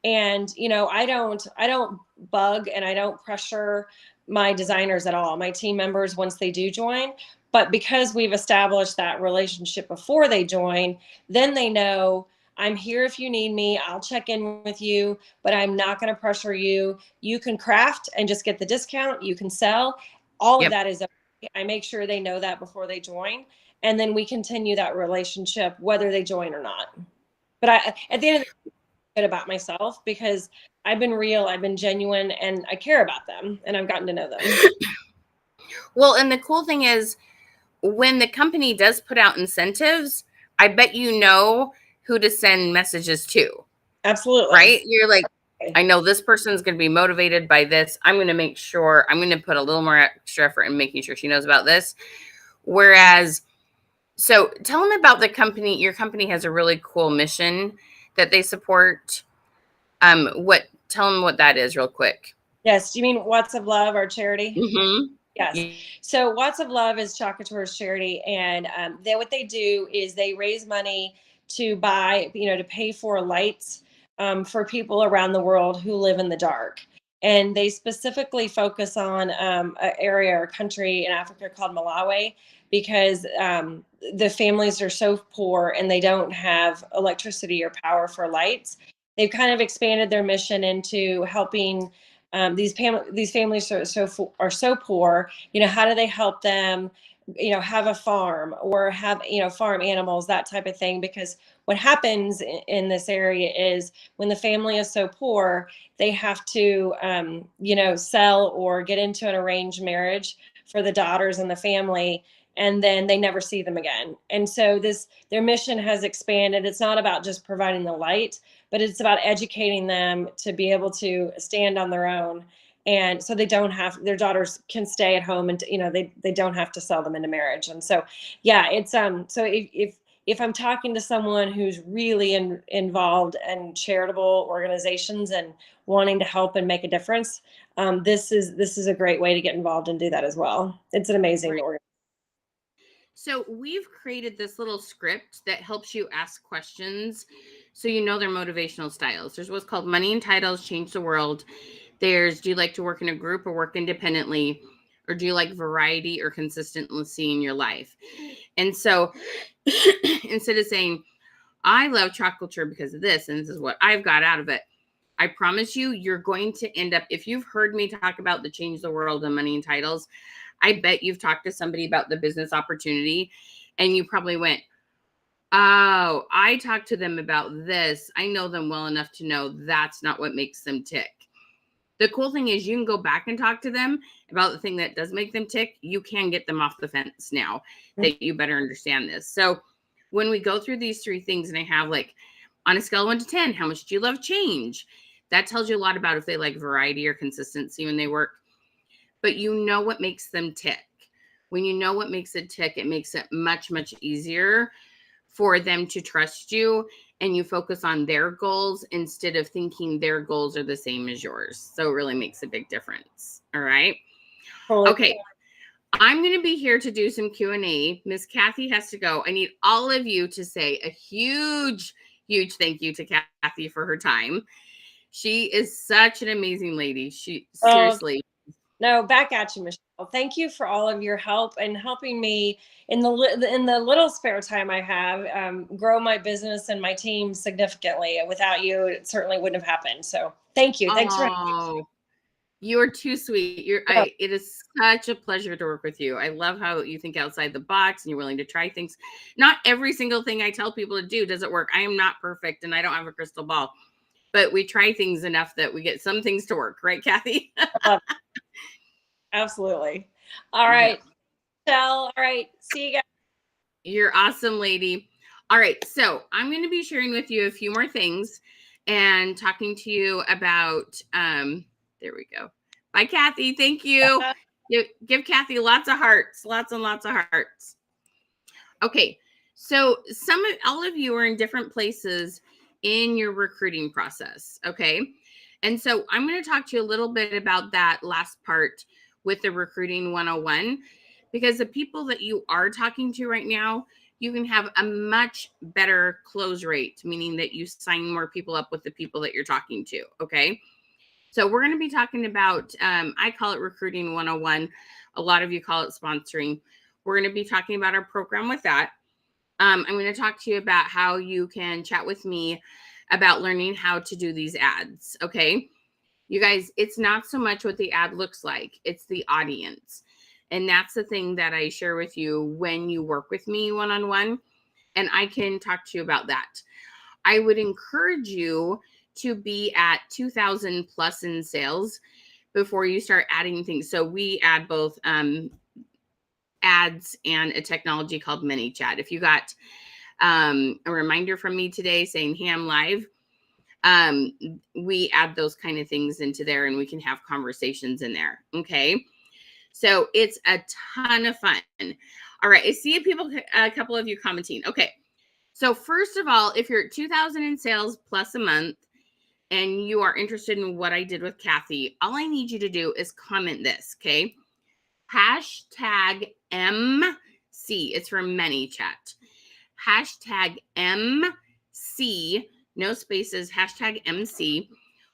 B: And I don't bug and I don't pressure my designers at all, my team members, once they do join. But because we've established that relationship before they join, then they know I'm here if you need me. I'll check in with you, but I'm not going to pressure you. You can craft and just get the discount. You can sell. All of
A: Yep.
B: that is okay. I make sure they know that before they join, and then we continue that relationship whether they join or not. But at the end of the day, good about myself because I've been real, I've been genuine, and I care about them and I've gotten to know them.
A: Well, and the cool thing is, when the company does put out incentives, I bet you know who to send messages to.
B: Absolutely.
A: Right? You're like, I know this person's going to be motivated by this. I'm going to make sure I'm going to put a little more extra effort in making sure she knows about this. Whereas, so tell them about the company. Your company has a really cool mission that they support. Tell them what that is real quick.
B: Yes. Do you mean Watts of Love, our charity?
A: Mm-hmm.
B: Yes. So Watts of Love is Chalk Couture's charity, and what they do is they raise money to buy, to pay for lights for people around the world who live in the dark. And they specifically focus on an area or country in Africa called Malawi, because the families are so poor and they don't have electricity or power for lights. They've kind of expanded their mission into helping these families are so poor. How do they help them have a farm or have farm animals, that type of thing? Because what happens in this area is when the family is so poor, they have to sell or get into an arranged marriage for the daughters in the family, and then they never see them again. And so their mission has expanded. It's not about just providing the light, but it's about educating them to be able to stand on their own. And so their daughters can stay at home, and they don't have to sell them into marriage. And so, yeah, it's so if I'm talking to someone who's really involved in charitable organizations and wanting to help and make a difference, this is a great way to get involved and do that as well. It's an amazing organization.
A: So we've created this little script that helps you ask questions so you know their motivational styles. There's what's called Money and Titles Change the World. There's, do you like to work in a group or work independently? Or do you like variety or consistency in your life? And so instead of saying, I love Chalk Couture because of this, and this is what I've got out of it, I promise you, you're going to end up, if you've heard me talk about the Change the World and Money and Titles, I bet you've talked to somebody about the business opportunity and you probably went, oh, I talked to them about this. I know them well enough to know that's not what makes them tick. The cool thing is you can go back and talk to them about the thing that does make them tick. You can get them off the fence now that you better understand this. So when we go through these three things, and I have, like, on a scale of 1 to 10, how much do you love change? That tells you a lot about if they like variety or consistency when they work. But you know what makes them tick. When you know what makes it tick, it makes it much, much easier for them to trust you, and you focus on their goals instead of thinking their goals are the same as yours. So it really makes a big difference. All right.
B: Totally.
A: Okay. I'm going to be here to do some Q&A. Miss Kathi has to go. I need all of you to say a huge thank you to Kathi for her time. She is such an amazing lady. She seriously.
B: No, back at you, Michelle. Thank you for all of your help and helping me in the little spare time I have grow my business and my team significantly. Without you, it certainly wouldn't have happened. So thank you. Thanks for.
A: You are too sweet. It is such a pleasure to work with you. I love how you think outside the box and you're willing to try things. Not every single thing I tell people to do does it work. I am not perfect and I don't have a crystal ball, but we try things enough that we get some things to work. Right, Kathi?
B: Absolutely. All right. Yeah. All right. See you guys.
A: You're awesome, lady. All right. So I'm going to be sharing with you a few more things and talking to you about, there we go. Bye, Kathi. Thank you. Give Kathi lots of hearts, lots and lots of hearts. Okay. So all of you are in different places in your recruiting process. Okay. And so I'm going to talk to you a little bit about that last part with the recruiting 101, because the people that you are talking to right now, you can have a much better close rate, meaning that you sign more people up with the people that you're talking to. Okay. So we're going to be talking about, I call it recruiting 101. A lot of you call it sponsoring. We're going to be talking about our program with that. I'm going to talk to you about how you can chat with me about learning how to do these ads. Okay. You guys, it's not so much what the ad looks like, it's the audience. And that's the thing that I share with you when you work with me one-on-one. And I can talk to you about that. I would encourage you to be at 2,000 plus in sales before you start adding things. So we add both ads and a technology called ManyChat. If you got a reminder from me today saying, hey, I'm live, we add those kind of things into there and we can have conversations in there. Okay. So it's a ton of fun. All right. I see a couple of you commenting. Okay. So first of all, if you're at 2,000 in sales plus a month and you are interested in what I did with Kathi, all I need you to do is comment this. Okay. Hashtag MC. It's for ManyChat. Hashtag MC. No spaces, hashtag MC.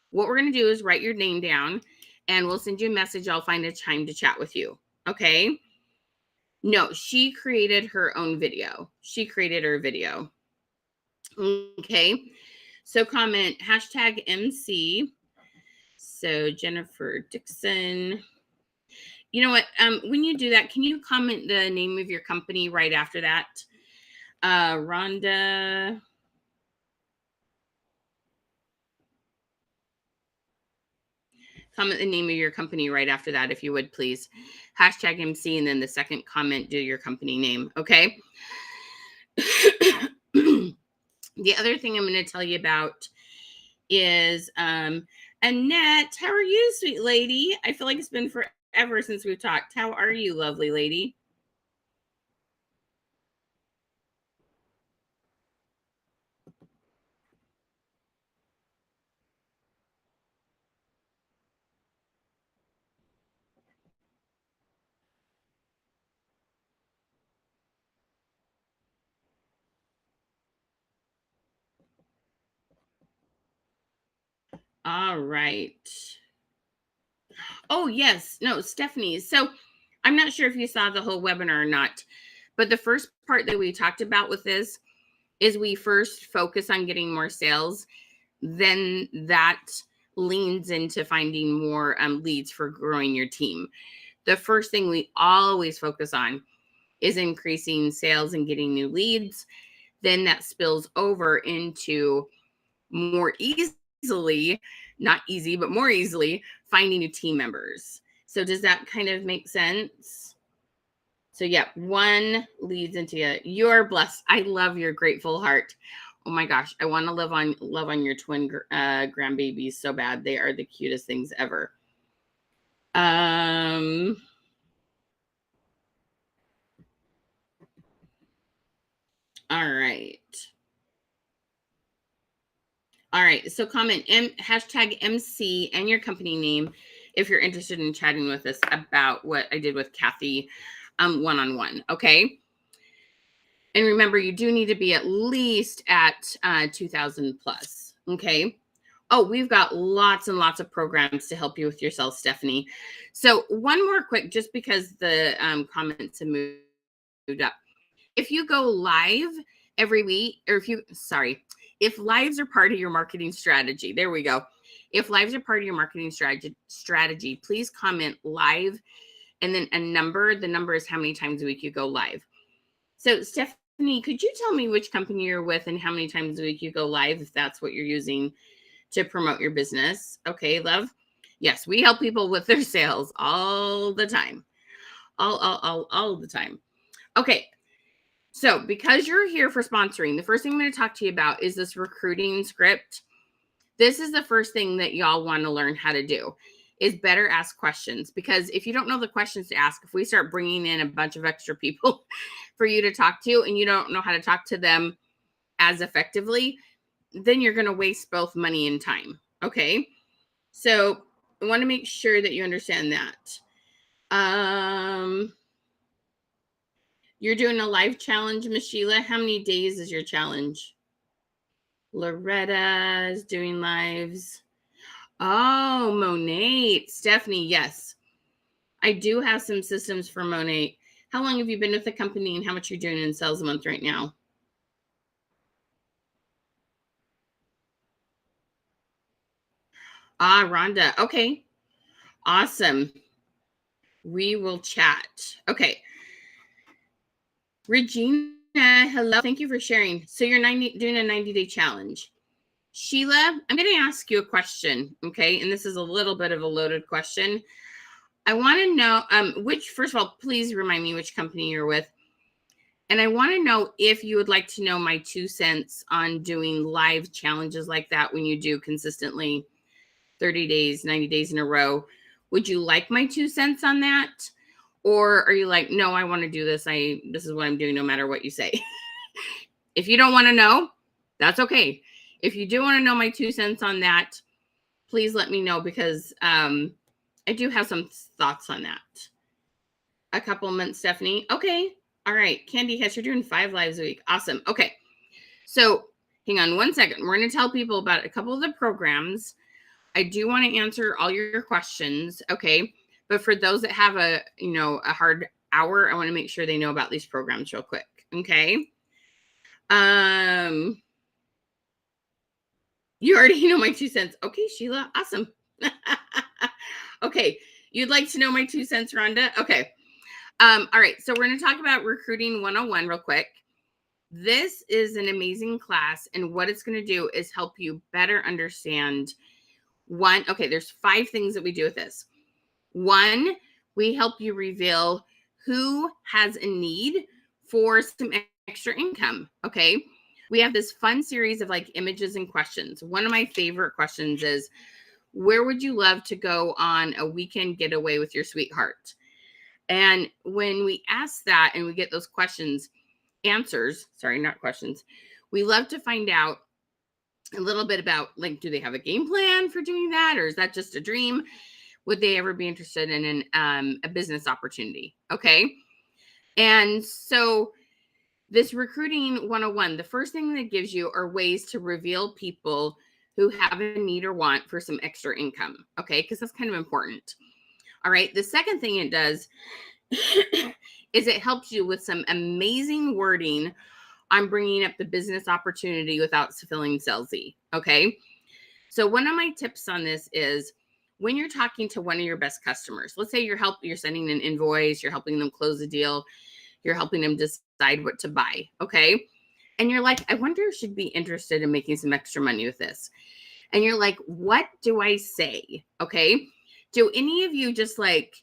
A: What we're going to do is write your name down and we'll send you a message. I'll find a time to chat with you. Okay. No, she created her own video. She created her video. Okay. So comment hashtag MC. So Jennifer Dixon. You know what? When you do that, can you comment the name of your company right after that? Rhonda. Comment the name of your company right after that, if you would, please. Hashtag MC, and then the second comment, do your company name. Okay. The other thing I'm going to tell you about is Annette. How are you, sweet lady? I feel like it's been forever since we've talked. How are you, lovely lady? All right. Oh, yes. No, Stephanie. So I'm not sure if you saw the whole webinar or not, but the first part that we talked about with this is we first focus on getting more sales. Then that leans into finding more leads for growing your team. The first thing we always focus on is increasing sales and getting new leads. Then that spills over into more easily, not easy, but more easily finding new team members. So does that kind of make sense? So yeah, one leads into it. You're blessed. I love your grateful heart. Oh my gosh, I want to love on your twin grandbabies so bad. They are the cutest things ever. All right. All right. So comment hashtag MC and your company name. if you're interested in chatting with us about what I did with Kathi one-on-one. Okay. And remember, you do need to be at least at 2,000 plus. Okay. Oh, we've got lots and lots of programs to help you with your sales, Stephanie. So one more quick, just because the comments have moved up. If you go live every week, or if lives are part of your marketing strategy, there we go. If lives are part of your marketing strategy, please comment live and then a number. The number is how many times a week you go live. So Stephanie, could you tell me which company you're with and how many times a week you go live, if that's what you're using to promote your business? Okay, love. Yes, we help people with their sales all the time. All the time. Okay. So because you're here for sponsoring, the first thing I'm going to talk to you about is this recruiting script. This is the first thing that y'all want to learn how to do, is better ask questions. Because if you don't know the questions to ask, if we start bringing in a bunch of extra people for you to talk to and you don't know how to talk to them as effectively, then you're going to waste both money and time. Okay. So I want to make sure that you understand that. You're doing a live challenge, Miss Sheila. How many days is your challenge? Loretta is doing lives. Oh, Monet. Stephanie, yes. I do have some systems for Monet. How long have you been with the company and how much you're doing in sales a month right now? Ah, Rhonda. Okay. Awesome. We will chat. Okay. Regina, hello. Thank you for sharing. So you're doing a 90-day challenge. Sheila, I'm going to ask you a question, okay? And this is a little bit of a loaded question. I want to know, first of all, please remind me which company you're with. And I want to know if you would like to know my 2 cents on doing live challenges like that when you do consistently 30 days, 90 days in a row. Would you like my 2 cents on that? Or are you like, no, I want to do this. This is what I'm doing no matter what you say. If you don't want to know, that's okay. If you do want to know my 2 cents on that, please let me know, because I do have some thoughts on that. A couple months, Stephanie. Okay. All right. Candy Catch, you're doing 5 lives a week. Awesome. Okay. So hang on one second. We're going to tell people about a couple of the programs. I do want to answer all your questions. Okay. But for those that have a hard hour, I want to make sure they know about these programs real quick. Okay. You already know my 2 cents. Okay, Sheila. Awesome. Okay. You'd like to know my 2 cents, Rhonda? Okay. All right. So we're going to talk about Recruiting 101 real quick. This is an amazing class. And what it's going to do is help you better understand there's 5 things that we do with this. 1, we help you reveal who has a need for some extra income. Okay. We have this fun series of like images and questions. One of my favorite questions is, where would you love to go on a weekend getaway with your sweetheart? And when we ask that and we get those answers, not questions, we love to find out a little bit about, like, do they have a game plan for doing that? Or is that just a dream? Would they ever be interested in a business opportunity? Okay. And so this Recruiting 101, the first thing that gives you are ways to reveal people who have a need or want for some extra income. Okay. Because that's kind of important. All right. The second thing it does is it helps you with some amazing wording on bringing up the business opportunity without feeling salesy. Okay. So one of my tips on this is, when you're talking to one of your best customers, let's say you're sending an invoice, you're helping them close a deal, you're helping them decide what to buy. Okay. And you're like, I wonder if she'd be interested in making some extra money with this. And you're like, what do I say? Okay. Do any of you just like,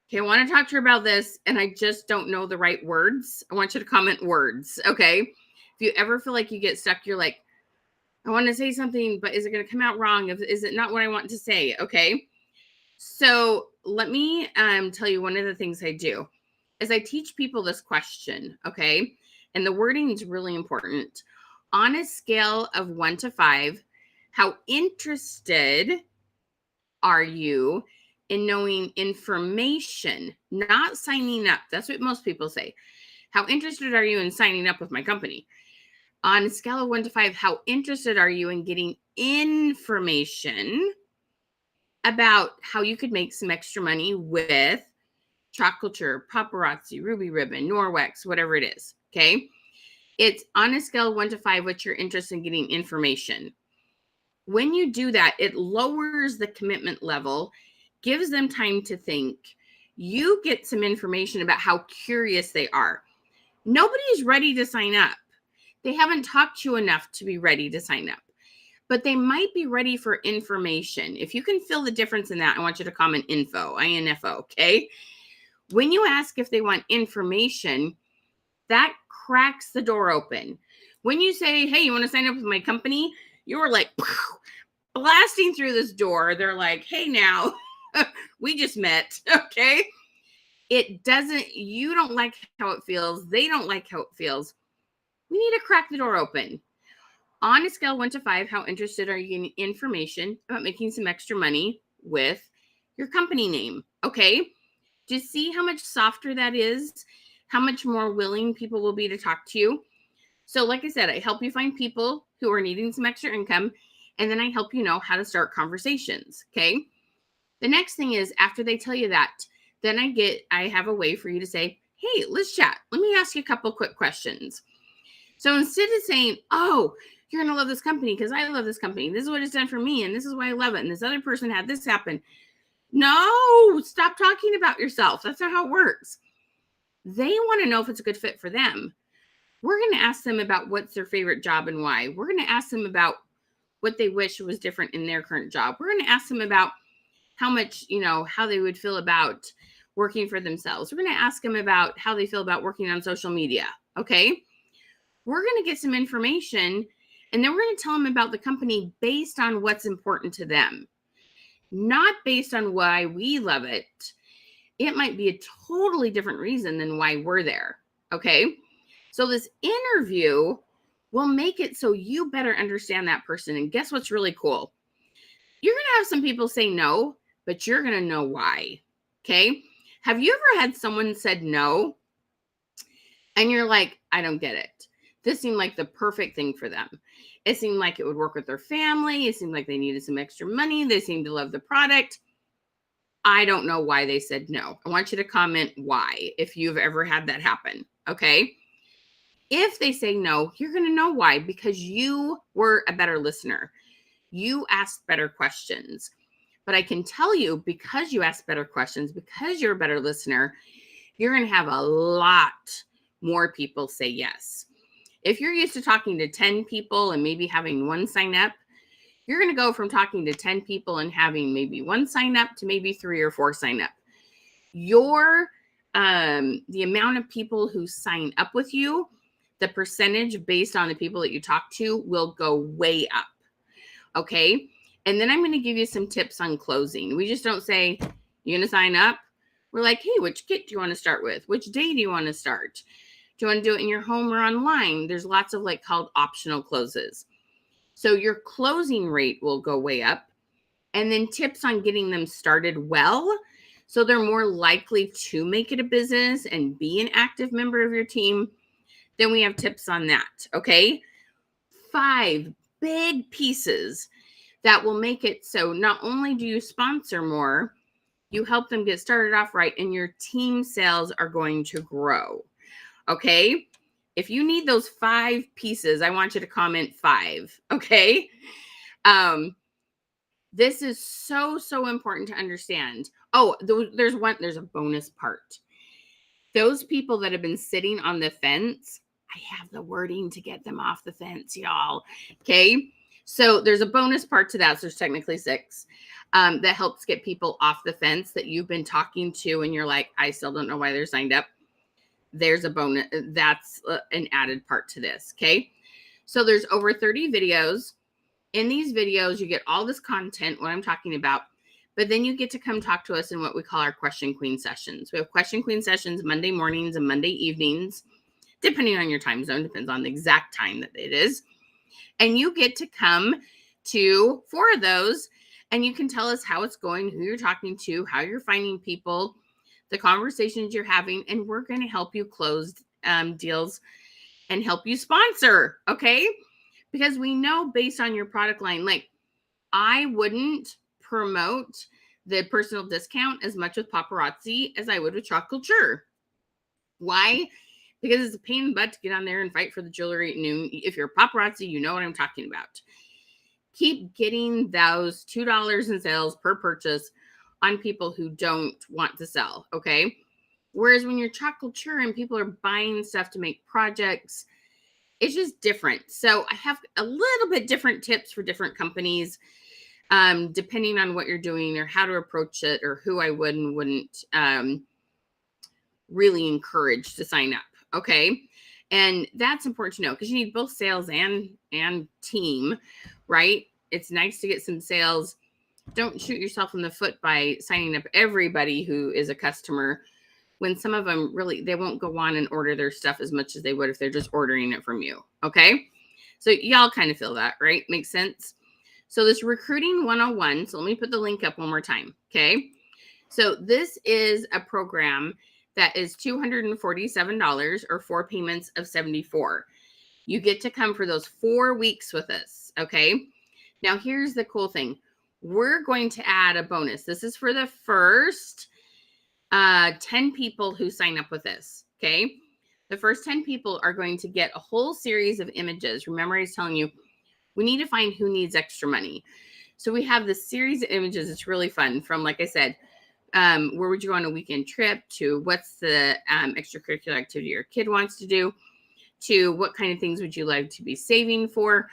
A: okay, I want to talk to her about this and I just don't know the right words? I want you to comment words. Okay. If you ever feel like you get stuck, you're like, I want to say something, but is it going to come out wrong? Is it not what I want to say? Okay. So let me tell you, one of the things I do is I teach people this question. Okay. And the wording is really important. On a scale of 1 to 5, how interested are you in knowing information, not signing up? That's what most people say. How interested are you in signing up with my company? On a scale of 1 to 5, how interested are you in getting information about how you could make some extra money with Chalk Couture, paparazzi, ruby ribbon, Norwex, whatever it is? Okay. It's on a scale of 1 to 5, what's your interest in getting information? When you do that, it lowers the commitment level, gives them time to think. You get some information about how curious they are. Nobody's ready to sign up. They haven't talked to you enough to be ready to sign up, but they might be ready for information. If you can feel the difference in that, I want you to comment info, INFO, okay? When you ask if they want information, that cracks the door open. When you say, hey, you want to sign up with my company? You're like blasting through this door. They're like, hey, now we just met, okay? It doesn't, you don't like how it feels. They don't like how it feels. We need to crack the door open. On a scale 1 to 5, how interested are you in information about making some extra money with your company name? Okay. Do you see how much softer that is? How much more willing people will be to talk to you? So, like I said, I help you find people who are needing some extra income, and then I help you know how to start conversations. Okay. The next thing is, after they tell you that, then I have a way for you to say, hey, let's chat. Let me ask you a couple quick questions. So instead of saying, oh, you're going to love this company because I love this company. This is what it's done for me. And this is why I love it. And this other person had this happen. No, stop talking about yourself. That's not how it works. They want to know if it's a good fit for them. We're going to ask them about what's their favorite job and why. We're going to ask them about what they wish was different in their current job. We're going to ask them about how much, how they would feel about working for themselves. We're going to ask them about how they feel about working on social media. Okay. We're going to get some information, and then we're going to tell them about the company based on what's important to them, not based on why we love it. It might be a totally different reason than why we're there. Okay. So this interview will make it so you better understand that person. And guess what's really cool? You're going to have some people say no, but you're going to know why. Okay. Have you ever had someone said no and you're like, I don't get it? This seemed like the perfect thing for them. It seemed like it would work with their family. It seemed like they needed some extra money. They seemed to love the product. I don't know why they said no. I want you to comment why, if you've ever had that happen. Okay. If they say no, you're going to know why, because you were a better listener. You asked better questions. But I can tell you, because you asked better questions, because you're a better listener, you're going to have a lot more people say yes. If you're used to talking to 10 people and maybe having one sign up, you're going to go from talking to 10 people and having maybe one sign up to maybe 3 or 4 sign up. The amount of people who sign up with you, the percentage based on the people that you talk to will go way up. Okay. And then I'm going to give you some tips on closing. We just don't say, you're going to sign up. We're like, hey, which kit do you want to start with? Which day do you want to start? Do you want to do it in your home or online? There's lots of called optional closes. So your closing rate will go way up. And then tips on getting them started well, so they're more likely to make it a business and be an active member of your team. Then we have tips on that. Okay. 5 big pieces that will make it so not only do you sponsor more, you help them get started off right, and your team sales are going to grow. Okay. If you need those 5 pieces, I want you to comment 5. Okay. This is so, so important to understand. Oh, there's a bonus part. Those people that have been sitting on the fence, I have the wording to get them off the fence, y'all. Okay. So there's a bonus part to that. So there's technically 6 that helps get people off the fence that you've been talking to. And you're like, I still don't know why they're signed up. There's a bonus. That's an added part to this. Okay. So there's over 30 videos. In these videos, you get all this content, what I'm talking about, but then you get to come talk to us in what we call our Question Queen sessions. We have Question Queen sessions Monday mornings and Monday evenings, depending on your time zone, depends on the exact time that it is. And you get to come to 4 of those And you can tell us how it's going, who you're talking to, how you're finding people, the conversations you're having, and we're going to help you close deals and help you sponsor, okay? Because we know based on your product line, like I wouldn't promote the personal discount as much with paparazzi as I would with Chalk Couture. Why? Because it's a pain in the butt to get on there and fight for the jewelry at noon. If you're a paparazzi, you know what I'm talking about. Keep getting those $2 in sales per purchase on people who don't want to sell, okay? Whereas when you're Chalk Couture and people are buying stuff to make projects, it's just different. So I have a little bit different tips for different companies, depending on what you're doing or how to approach it or who I would and wouldn't really encourage to sign up. Okay. And that's important to know because you need both sales and team, right? It's nice to get some sales. Don't shoot yourself in the foot by signing up everybody who is a customer when some of them really, they won't go on and order their stuff as much as they would if they're just ordering it from you. Okay. So y'all kind of feel that, right? Makes sense. So this recruiting 101. So let me put the link up one more time. Okay. So this is a program that is $247 or 4 payments of $74. You get to come for those 4 weeks with us. Okay. Now here's the cool thing. We're going to add a bonus. This is for the first 10 people who sign up with this. Okay. The first 10 people are going to get a whole series of images. Remember, I was telling you, we need to find who needs extra money. So we have this series of images. It's really fun from, like I said, where would you go on a weekend trip to what's the extracurricular activity your kid wants to do to what kind of things would you like to be saving for?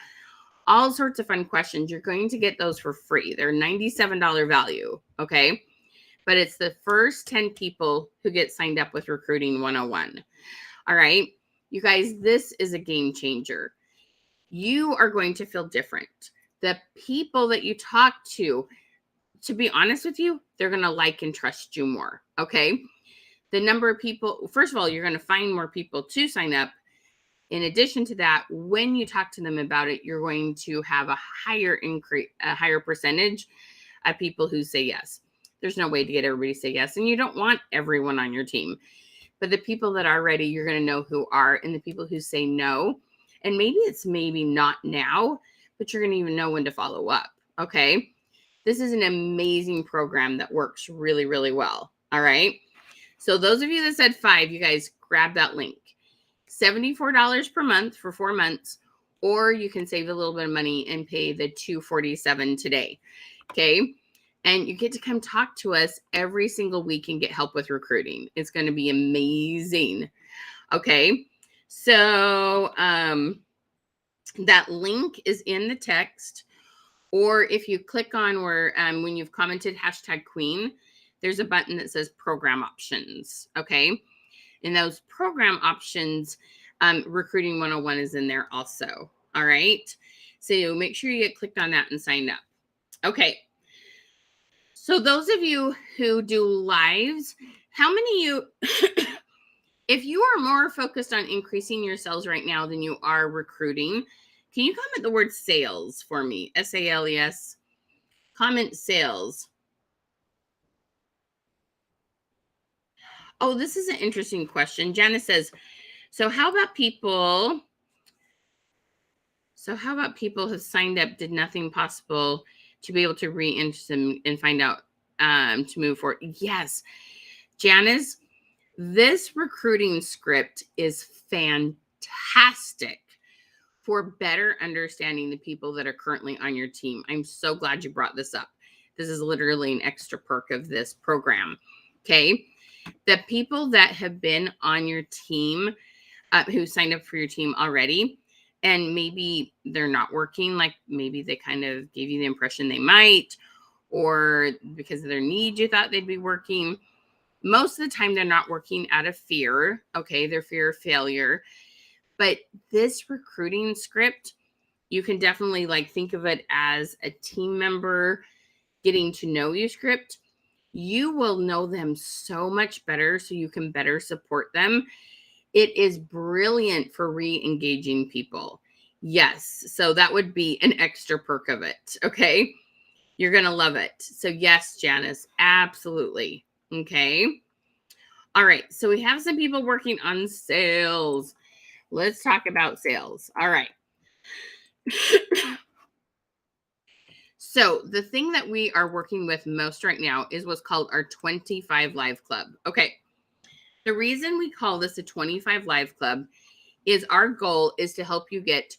A: All sorts of fun questions. You're going to get those for free. They're $97 value. Okay. But it's the first 10 people who get signed up with Recruiting 101. All right. You guys, this is a game changer. You are going to feel different. The people that you talk to be honest with you, they're going to like and trust you more. Okay. The number of people, first of all, you're going to find more people to sign up. In addition to that, when you talk to them about it, you're going to have a higher increase, a higher percentage of people who say yes. There's no way to get everybody to say yes. And you don't want everyone on your team. But the people that are ready, you're going to know who are. And the people who say no, and maybe not now, but you're going to even know when to follow up. Okay. This is an amazing program that works really, really well. All right. So those of you that said 5, you guys grab that link. $74 per month for 4 months, or you can save a little bit of money and pay the $247 today. Okay. And you get to come talk to us every single week and get help with recruiting. It's going to be amazing. Okay. So that link is in the text. Or if you click on where when you've commented #Queen, there's a button that says program options. Okay. And those program options, Recruiting 101 is in there also. All right. So make sure you get clicked on that and signed up. Okay. So those of you who do lives, how many of you, if you are more focused on increasing your sales right now than you are recruiting, can you comment the word sales for me? SALES. Comment sales. Oh, this is an interesting question. Janice says, so how about people have signed up, did nothing possible to be able to re-enter them and find out to move forward? Yes, Janice, this recruiting script is fantastic for better understanding the people that are currently on your team. I'm so glad you brought this up. This is literally an extra perk of this program. Okay. The people that have been on your team, who signed up for your team already, and maybe they're not working, like maybe they kind of gave you the impression they might, or because of their need, you thought they'd be working. Most of the time, they're not working out of fear. Okay. Their fear of failure. But this recruiting script, you can definitely like think of it as a team member getting to know you script. You will know them so much better so you can better support them. It is brilliant for re-engaging people. Yes. So that would be an extra perk of it. Okay. You're going to love it. So yes, Janice, absolutely. Okay. All right. So we have some people working on sales. Let's talk about sales. All right. So the thing that we are working with most right now is what's called our 25 Live Club. Okay. The reason we call this a 25 Live Club is our goal is to help you get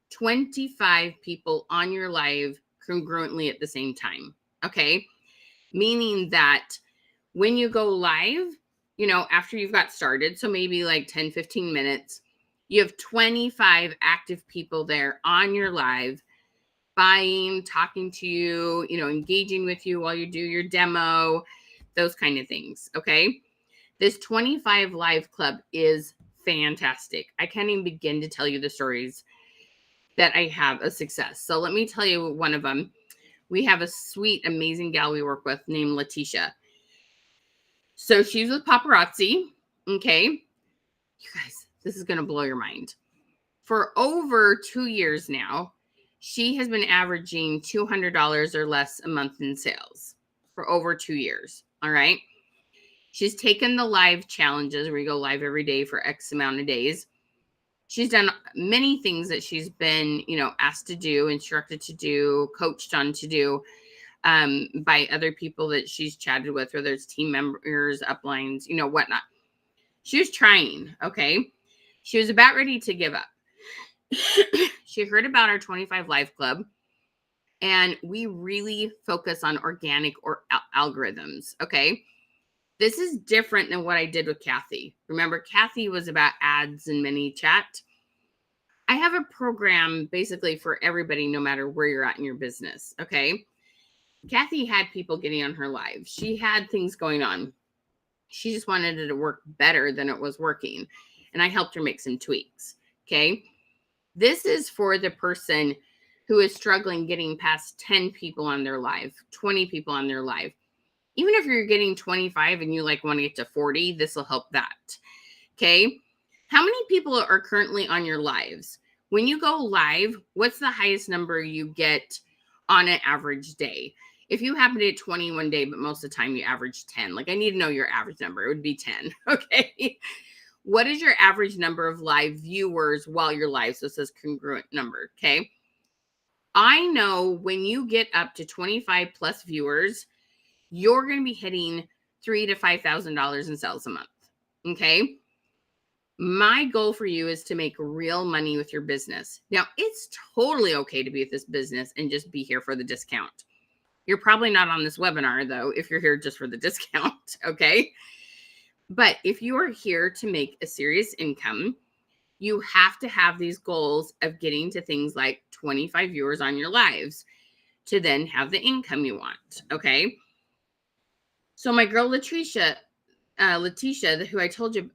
A: 25 people on your live congruently at the same time. Okay. Meaning that when you go live, after you've got started, so maybe like 10, 15 minutes, you have 25 active people there on your live, buying, talking to you, engaging with you while you do your demo, those kind of things. Okay. This 25 Live Club is fantastic. I can't even begin to tell you the stories that I have of success. So let me tell you one of them. We have a sweet, amazing gal we work with named Letitia. So she's with Paparazzi. Okay. You guys, this is going to blow your mind. For over 2 years now, she has been averaging $200 or less a month in sales for over 2 years. All right. She's taken the live challenges where you go live every day for X amount of days. She's done many things that she's been, asked to do, instructed to do, coached on to do by other people that she's chatted with, whether it's team members, uplines, whatnot. She was trying. Okay. She was about ready to give up. She heard about our 25 Live Club, and we really focus on organic or algorithms. Okay. This is different than what I did with Kathi. Remember, Kathi was about ads and mini chat. I have a program basically for everybody, no matter where you're at in your business. Okay. Kathi had people getting on her live. She had things going on. She just wanted it to work better than it was working. And I helped her make some tweaks. Okay. This is for the person who is struggling getting past 10 people on their live, 20 people on their live. Even if you're getting 25 and you want to get to 40, this will help that. Okay. How many people are currently on your lives? When you go live, what's the highest number you get on an average day? If you happen to get 20 one day, but most of the time you average 10, I need to know your average number. It would be 10. Okay. What is your average number of live viewers while you're live? So it says congruent number. Okay. I know when you get up to 25 plus viewers, you're going to be hitting $3,000 to $5,000 in sales a month. Okay. My goal for you is to make real money with your business. Now, it's totally okay to be with this business and just be here for the discount. You're probably not on this webinar, though, if you're here just for the discount. Okay. But if you are here to make a serious income, you have to have these goals of getting to things like 25 viewers on your lives to then have the income you want. Okay. So my girl Letitia, who I told you,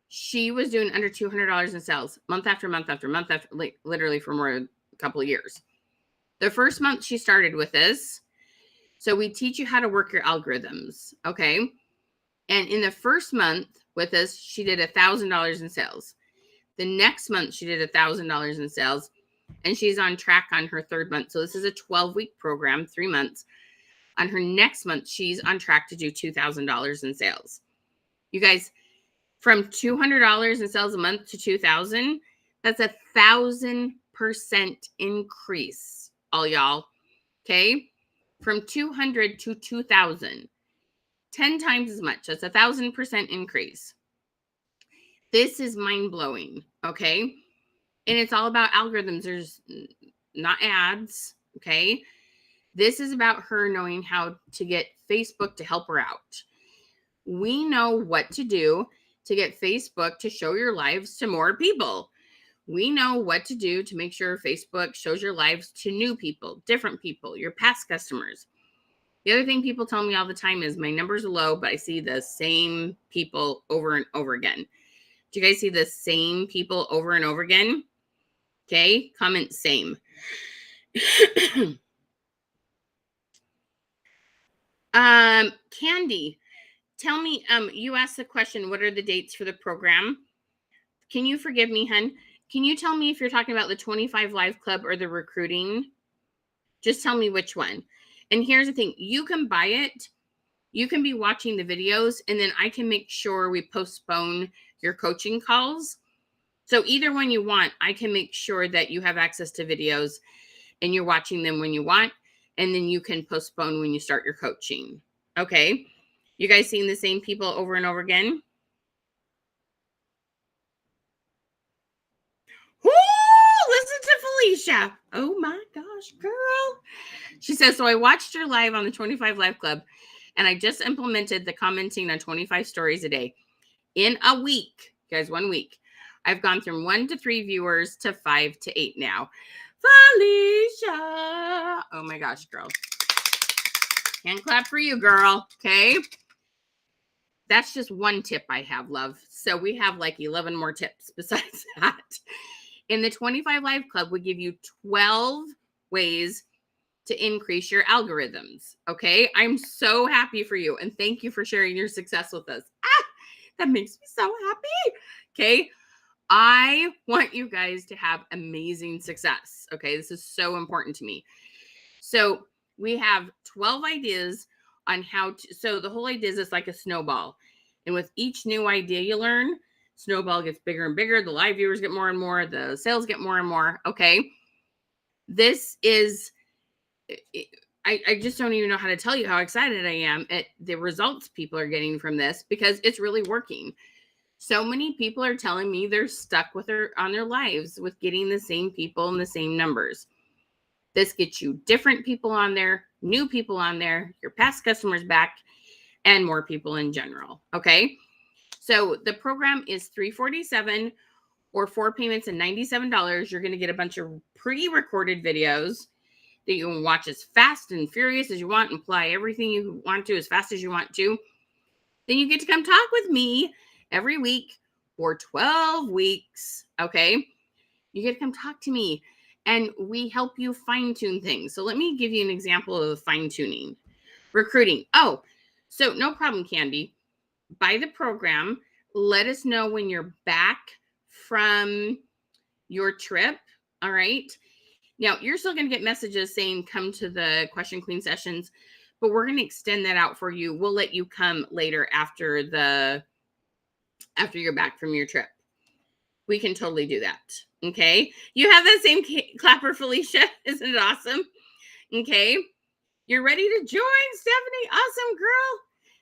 A: she was doing under $200 in sales month after month after month after, literally for more than a couple of years. The first month she started with this. So we teach you how to work your algorithms. Okay. And in the first month with us, she did $1,000 in sales. The next month she did $1,000 in sales, and she's on track on her third month. So this is a 12-week program, 3 months. On her next month, she's on track to do $2,000 in sales. You guys, from $200 in sales a month to $2,000, that's 1,000% increase, all y'all. Okay. From 200 to 2,000, 10 times as much. That's 1,000% increase. This is mind blowing. Okay. And it's all about algorithms. There's not ads. Okay. This is about her knowing how to get Facebook to help her out. We know what to do to get Facebook to show your lives to more people. We know what to do to make sure Facebook shows your lives to new people, different people, your past customers. The other thing people tell me all the time is my numbers are low, but I see the same people over and over again. Do you guys see the same people over and over again? Okay, comment same. Candy, tell me, you asked the question, what are the dates for the program? Can you forgive me, hun? Can you tell me if you're talking about the 25 Live Club or the recruiting? Just tell me which one. And here's the thing. You can buy it. You can be watching the videos, and then I can make sure we postpone your coaching calls. So either one you want, I can make sure that you have access to videos and you're watching them when you want, and then you can postpone when you start your coaching. Okay? You guys seeing the same people over and over again? Woo! Listen to Felicia. Oh my gosh, girl. She says, so I watched your live on the 25 Live Club, and I just implemented the commenting on 25 stories a day. In a week, guys, 1 week, I've gone from 1 to 3 viewers to 5 to 8 now. Felicia. Oh my gosh, girl. Hand clap for you, girl. Okay. That's just one tip I have, love. So we have like 11 more tips besides that. In the 25 Live Club, we give you 12 ways to increase your algorithms. Okay. I'm so happy for you. And thank you for sharing your success with us. That makes me so happy. Okay. I want you guys to have amazing success. Okay. This is so important to me. So we have 12 ideas on how to, so the whole idea is it's like a snowball. And with each new idea you learn, snowball gets bigger and bigger. The live viewers get more and more. The sales get more and more. Okay. This is, I just don't even know how to tell you how excited I am at the results people are getting from this, because it's really working. So many people are telling me they're stuck with on their lives with getting the same people and the same numbers. This gets you different people on there, new people on there, your past customers back, and more people in general. Okay. So the program is $347 or 4 payments and $97. You're going to get a bunch of pre-recorded videos that you can watch as fast and furious as you want and apply everything you want to as fast as you want to. Then you get to come talk with me every week for 12 weeks. Okay. You get to come talk to me and we help you fine tune things. So let me give you an example of fine tuning. Recruiting. Oh, so no problem, Candy. Buy the program. Let us know when you're back from your trip. All right. Now, you're still going to get messages saying come to the Question Queen sessions, but we're going to extend that out for you. We'll let you come later after you're back from your trip. We can totally do that. Okay. You have that same clapper, Felicia. Isn't it awesome? Okay. You're ready to join, Stephanie. Awesome, girl.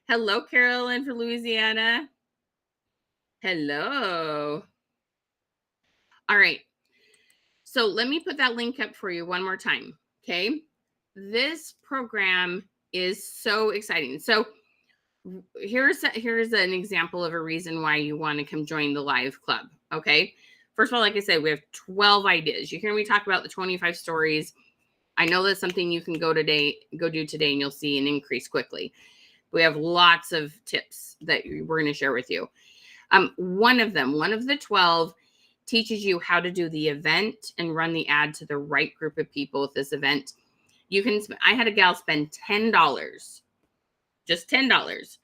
A: Hello, Carolyn from Louisiana. Hello. All right. So let me put that link up for you one more time. Okay. This program is so exciting. So here's an example of a reason why you want to come join the live club. Okay. First of all, like I said, we have 12 ideas. You hear me talk about the 25 stories. I know that's something you can go do today and you'll see an increase quickly. We have lots of tips that we're going to share with you. One of the 12 teaches you how to do the event and run the ad to the right group of people with this event. I had a gal spend $10, just $10.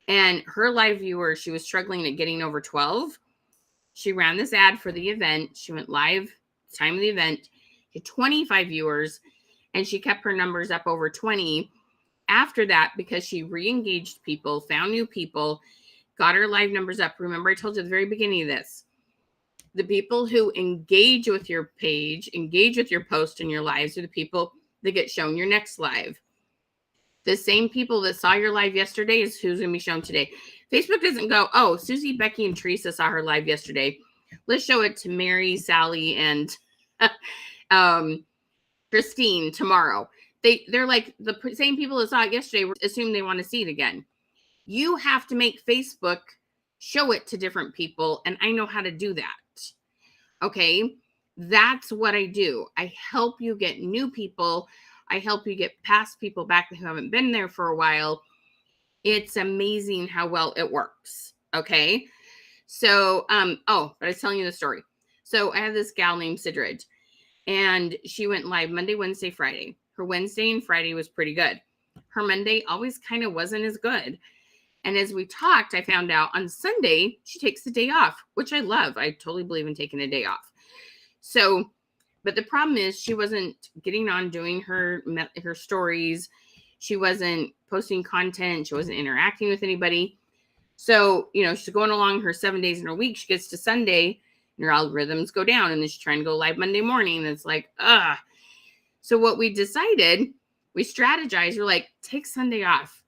A: And her live viewers, she was struggling at getting over 12. She ran this ad for the event. She went live time of the event, hit 25 viewers, and she kept her numbers up over 20 after that because she re-engaged people, found new people, got her live numbers up. Remember, I told you at the very beginning of this, the people who engage with your page, engage with your post and your lives are the people that get shown your next live. The same people that saw your live yesterday is who's going to be shown today. Facebook doesn't go, oh, Susie, Becky, and Teresa saw her live yesterday. Let's show it to Mary, Sally, and Christine tomorrow. They're like the same people that saw it yesterday assume they want to see it again. You have to make Facebook show it to different people, and I know how to do that. Okay, that's what I do. I help you get new people. I help you get past people back who haven't been there for a while. It's amazing how well it works. Okay, so but I was telling you the story. So I have this gal named Sidrid, and she went live Monday, Wednesday, Friday. Her Wednesday and Friday was pretty good. Her Monday always kind of wasn't as good. And as we talked, I found out on Sunday, she takes the day off, which I love. I totally believe in taking a day off. So But the problem is she wasn't getting on doing her stories. She wasn't posting content. She wasn't interacting with anybody. So, she's going along her 7 days in a week. She gets to Sunday and her algorithms go down, and then she's trying to go live Monday morning. And it's like, ugh. So what we decided, we strategized. We're like, take Sunday off.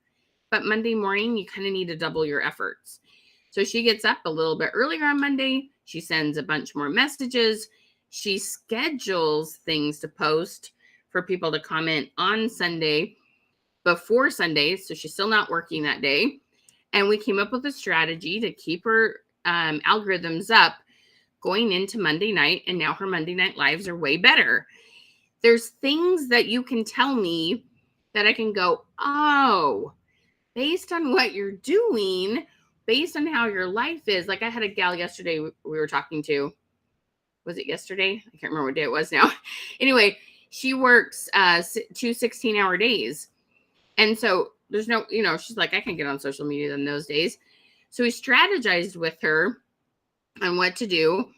A: But Monday morning, you kind of need to double your efforts. So she gets up a little bit earlier on Monday. She sends a bunch more messages. She schedules things to post for people to comment on Sunday before Sunday. So she's still not working that day. And we came up with a strategy to keep her algorithms up going into Monday night. And now her Monday night lives are way better. There's things that you can tell me that I can go, oh, based on what you're doing, based on how your life is. Like I had a gal yesterday we were talking to. Was it yesterday? I can't remember what day it was now. Anyway, she works 2 16-hour days. And so there's no, she's like, I can't get on social media in those days. So we strategized with her on what to do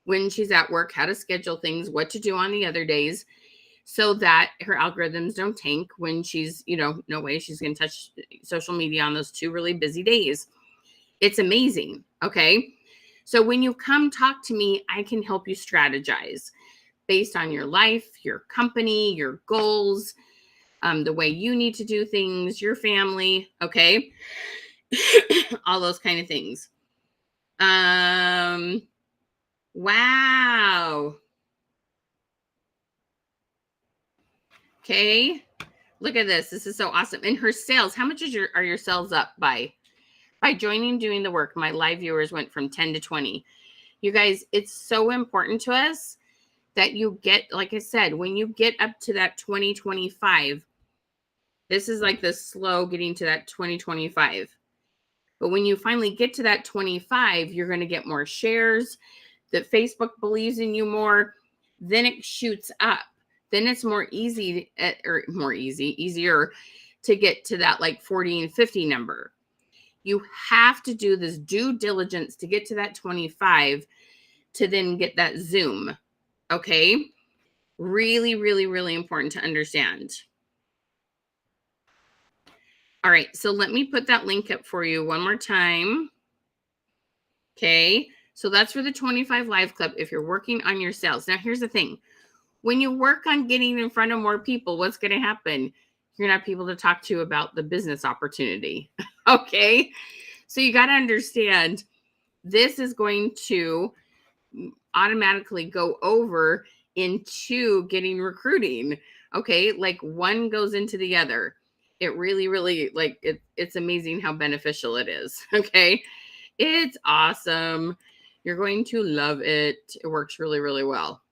A: when she's at work, how to schedule things, what to do on the other days, so that her algorithms don't tank when she's, no way she's going to touch social media on those 2 really busy days. It's amazing. Okay. So when you come talk to me, I can help you strategize based on your life, your company, your goals, the way you need to do things, your family. Okay. All those kind of things. Wow. Okay. Look at this. This is so awesome. And her sales, how much are your sales up by? By joining doing the work, my live viewers went from 10 to 20. You guys, it's so important to us that you get, like I said, when you get up to that 2025, this is like the slow getting to that 2025. But when you finally get to that 25, you're going to get more shares, that Facebook believes in you more, then it shoots up. Then it's easier to get to that like 40 and 50 number. You have to do this due diligence to get to that 25 to then get that Zoom. Okay. Really, really, really important to understand. All right. So let me put that link up for you one more time. Okay. So that's for the 25 Live Club if you're working on your sales. Now, here's the thing. When you work on getting in front of more people, what's going to happen? You're going to have people to talk to about the business opportunity. Okay. So you got to understand this is going to automatically go over into getting recruiting. Okay. Like one goes into the other. It really, really it's amazing how beneficial it is. Okay. It's awesome. You're going to love it. It works really, really well.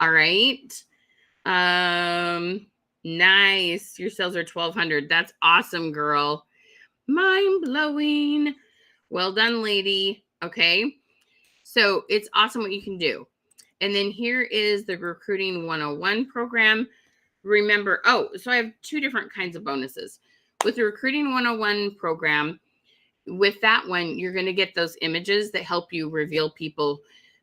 A: All right. Nice. Your sales are 1,200. That's awesome, girl. Mind blowing. Well done, lady. Okay. So it's awesome what you can do. And then here is the Recruiting 101 program. Remember, so I have 2 different kinds of bonuses. With the Recruiting 101 program, with that one, you're going to get those images that help you reveal people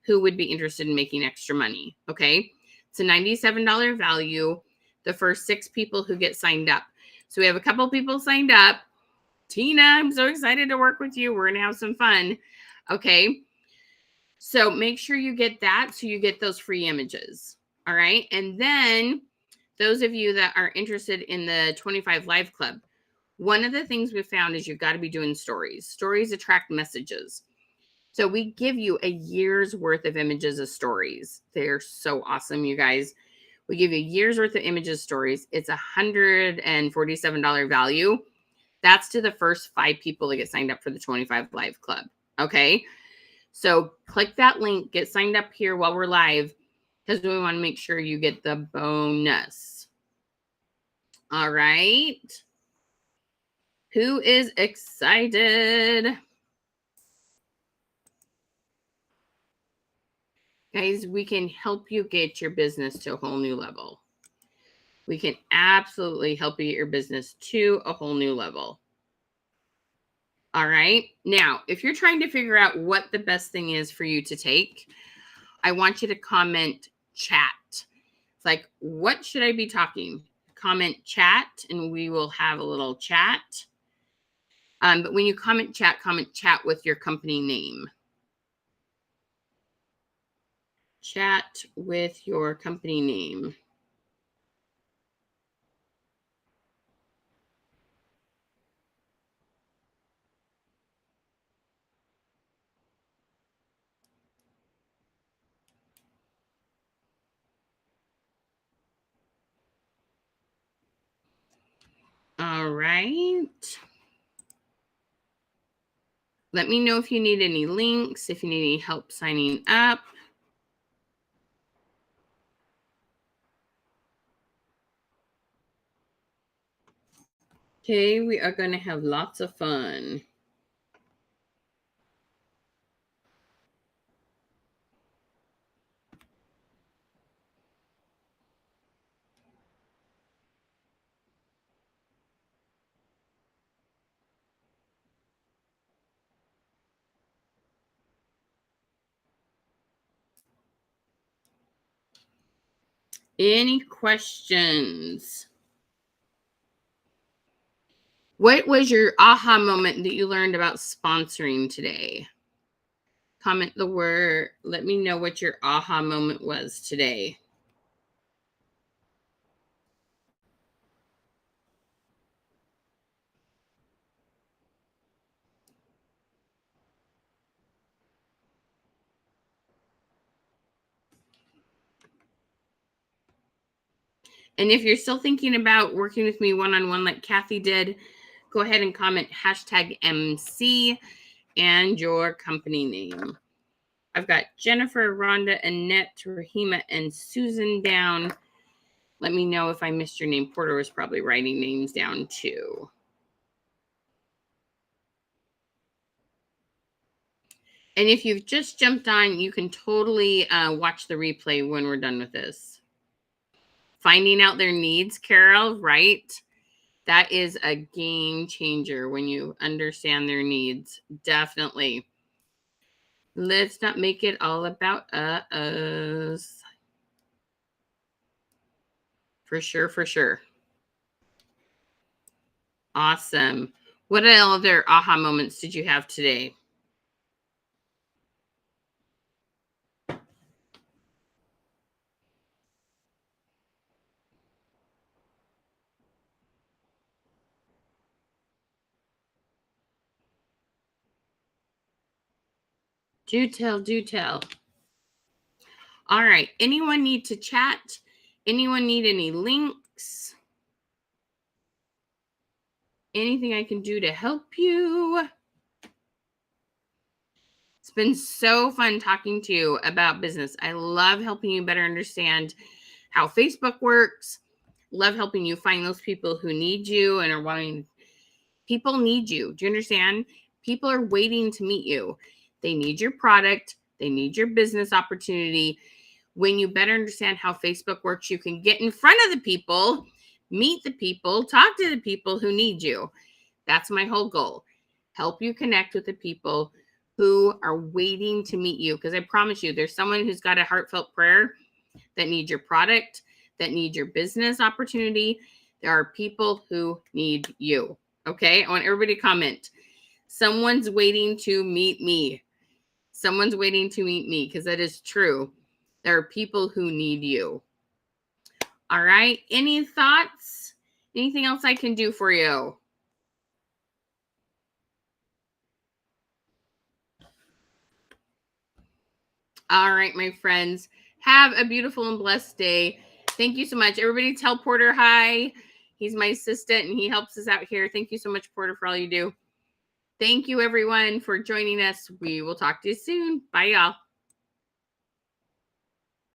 A: who would be interested in making extra money. Okay. It's a $97 value. The first 6 people who get signed up. So we have a couple people signed up. Tina, I'm so excited to work with you. We're going to have some fun. Okay. So make sure you get that so you get those free images. All right. And then those of you that are interested in the 25 Live Club, one of the things we found is you've got to be doing stories. Stories attract messages. So we give you a year's worth of images of stories. They're so awesome, you guys. We give you a year's worth of images stories. It's $147 value. That's to the first 5 people that get signed up for the 25 Live Club. Okay. So click that link, get signed up here while we're live, because we want to make sure you get the bonus. All right. Who is excited? Guys, we can help you get your business to a whole new level. We can absolutely help you get your business to a whole new level. All right. Now, if you're trying to figure out what the best thing is for you to take, I want you to comment chat. It's like, what should I be talking? Comment chat, and we will have a little chat. But when you comment chat with your company name. Chat with your company name. All right. Let me know if you need any links, if you need any help signing up. Okay, we are going to have lots of fun. Any questions? What was your aha moment that you learned about sponsoring today? Comment the word. Let me know what your aha moment was today. And if you're still thinking about working with me one-on-one like Kathi did, go ahead and comment #MC and your company name. I've got Jennifer, Rhonda, Annette, Rahima, and Susan down. Let me know if I missed your name. Porter was probably writing names down too. And if you've just jumped on, you can totally watch the replay when we're done with this. Finding out their needs, Carol, right? That is a game changer when you understand their needs. Definitely. Let's not make it all about us. For sure, for sure. Awesome. What other aha moments did you have today? Do tell, do tell. All right. Anyone need to chat? Anyone need any links? Anything I can do to help you? It's been so fun talking to you about business. I love helping you better understand how Facebook works. Love helping you find those people who need you and are wanting. People need you. Do you understand? People are waiting to meet you. They need your product. They need your business opportunity. When you better understand how Facebook works, you can get in front of the people, meet the people, talk to the people who need you. That's my whole goal. Help you connect with the people who are waiting to meet you. Because I promise you, there's someone who's got a heartfelt prayer that needs your product, that needs your business opportunity. There are people who need you. Okay, I want everybody to comment. Someone's waiting to meet me. Someone's waiting to meet me, because that is true. There are people who need you. All right, any thoughts? Anything else I can do for you? All right, my friends. Have a beautiful and blessed day. Thank you so much. Everybody tell Porter hi. He's my assistant and he helps us out here. Thank you so much, Porter, for all you do. Thank you, everyone, for joining us. We will talk to you soon. Bye, y'all.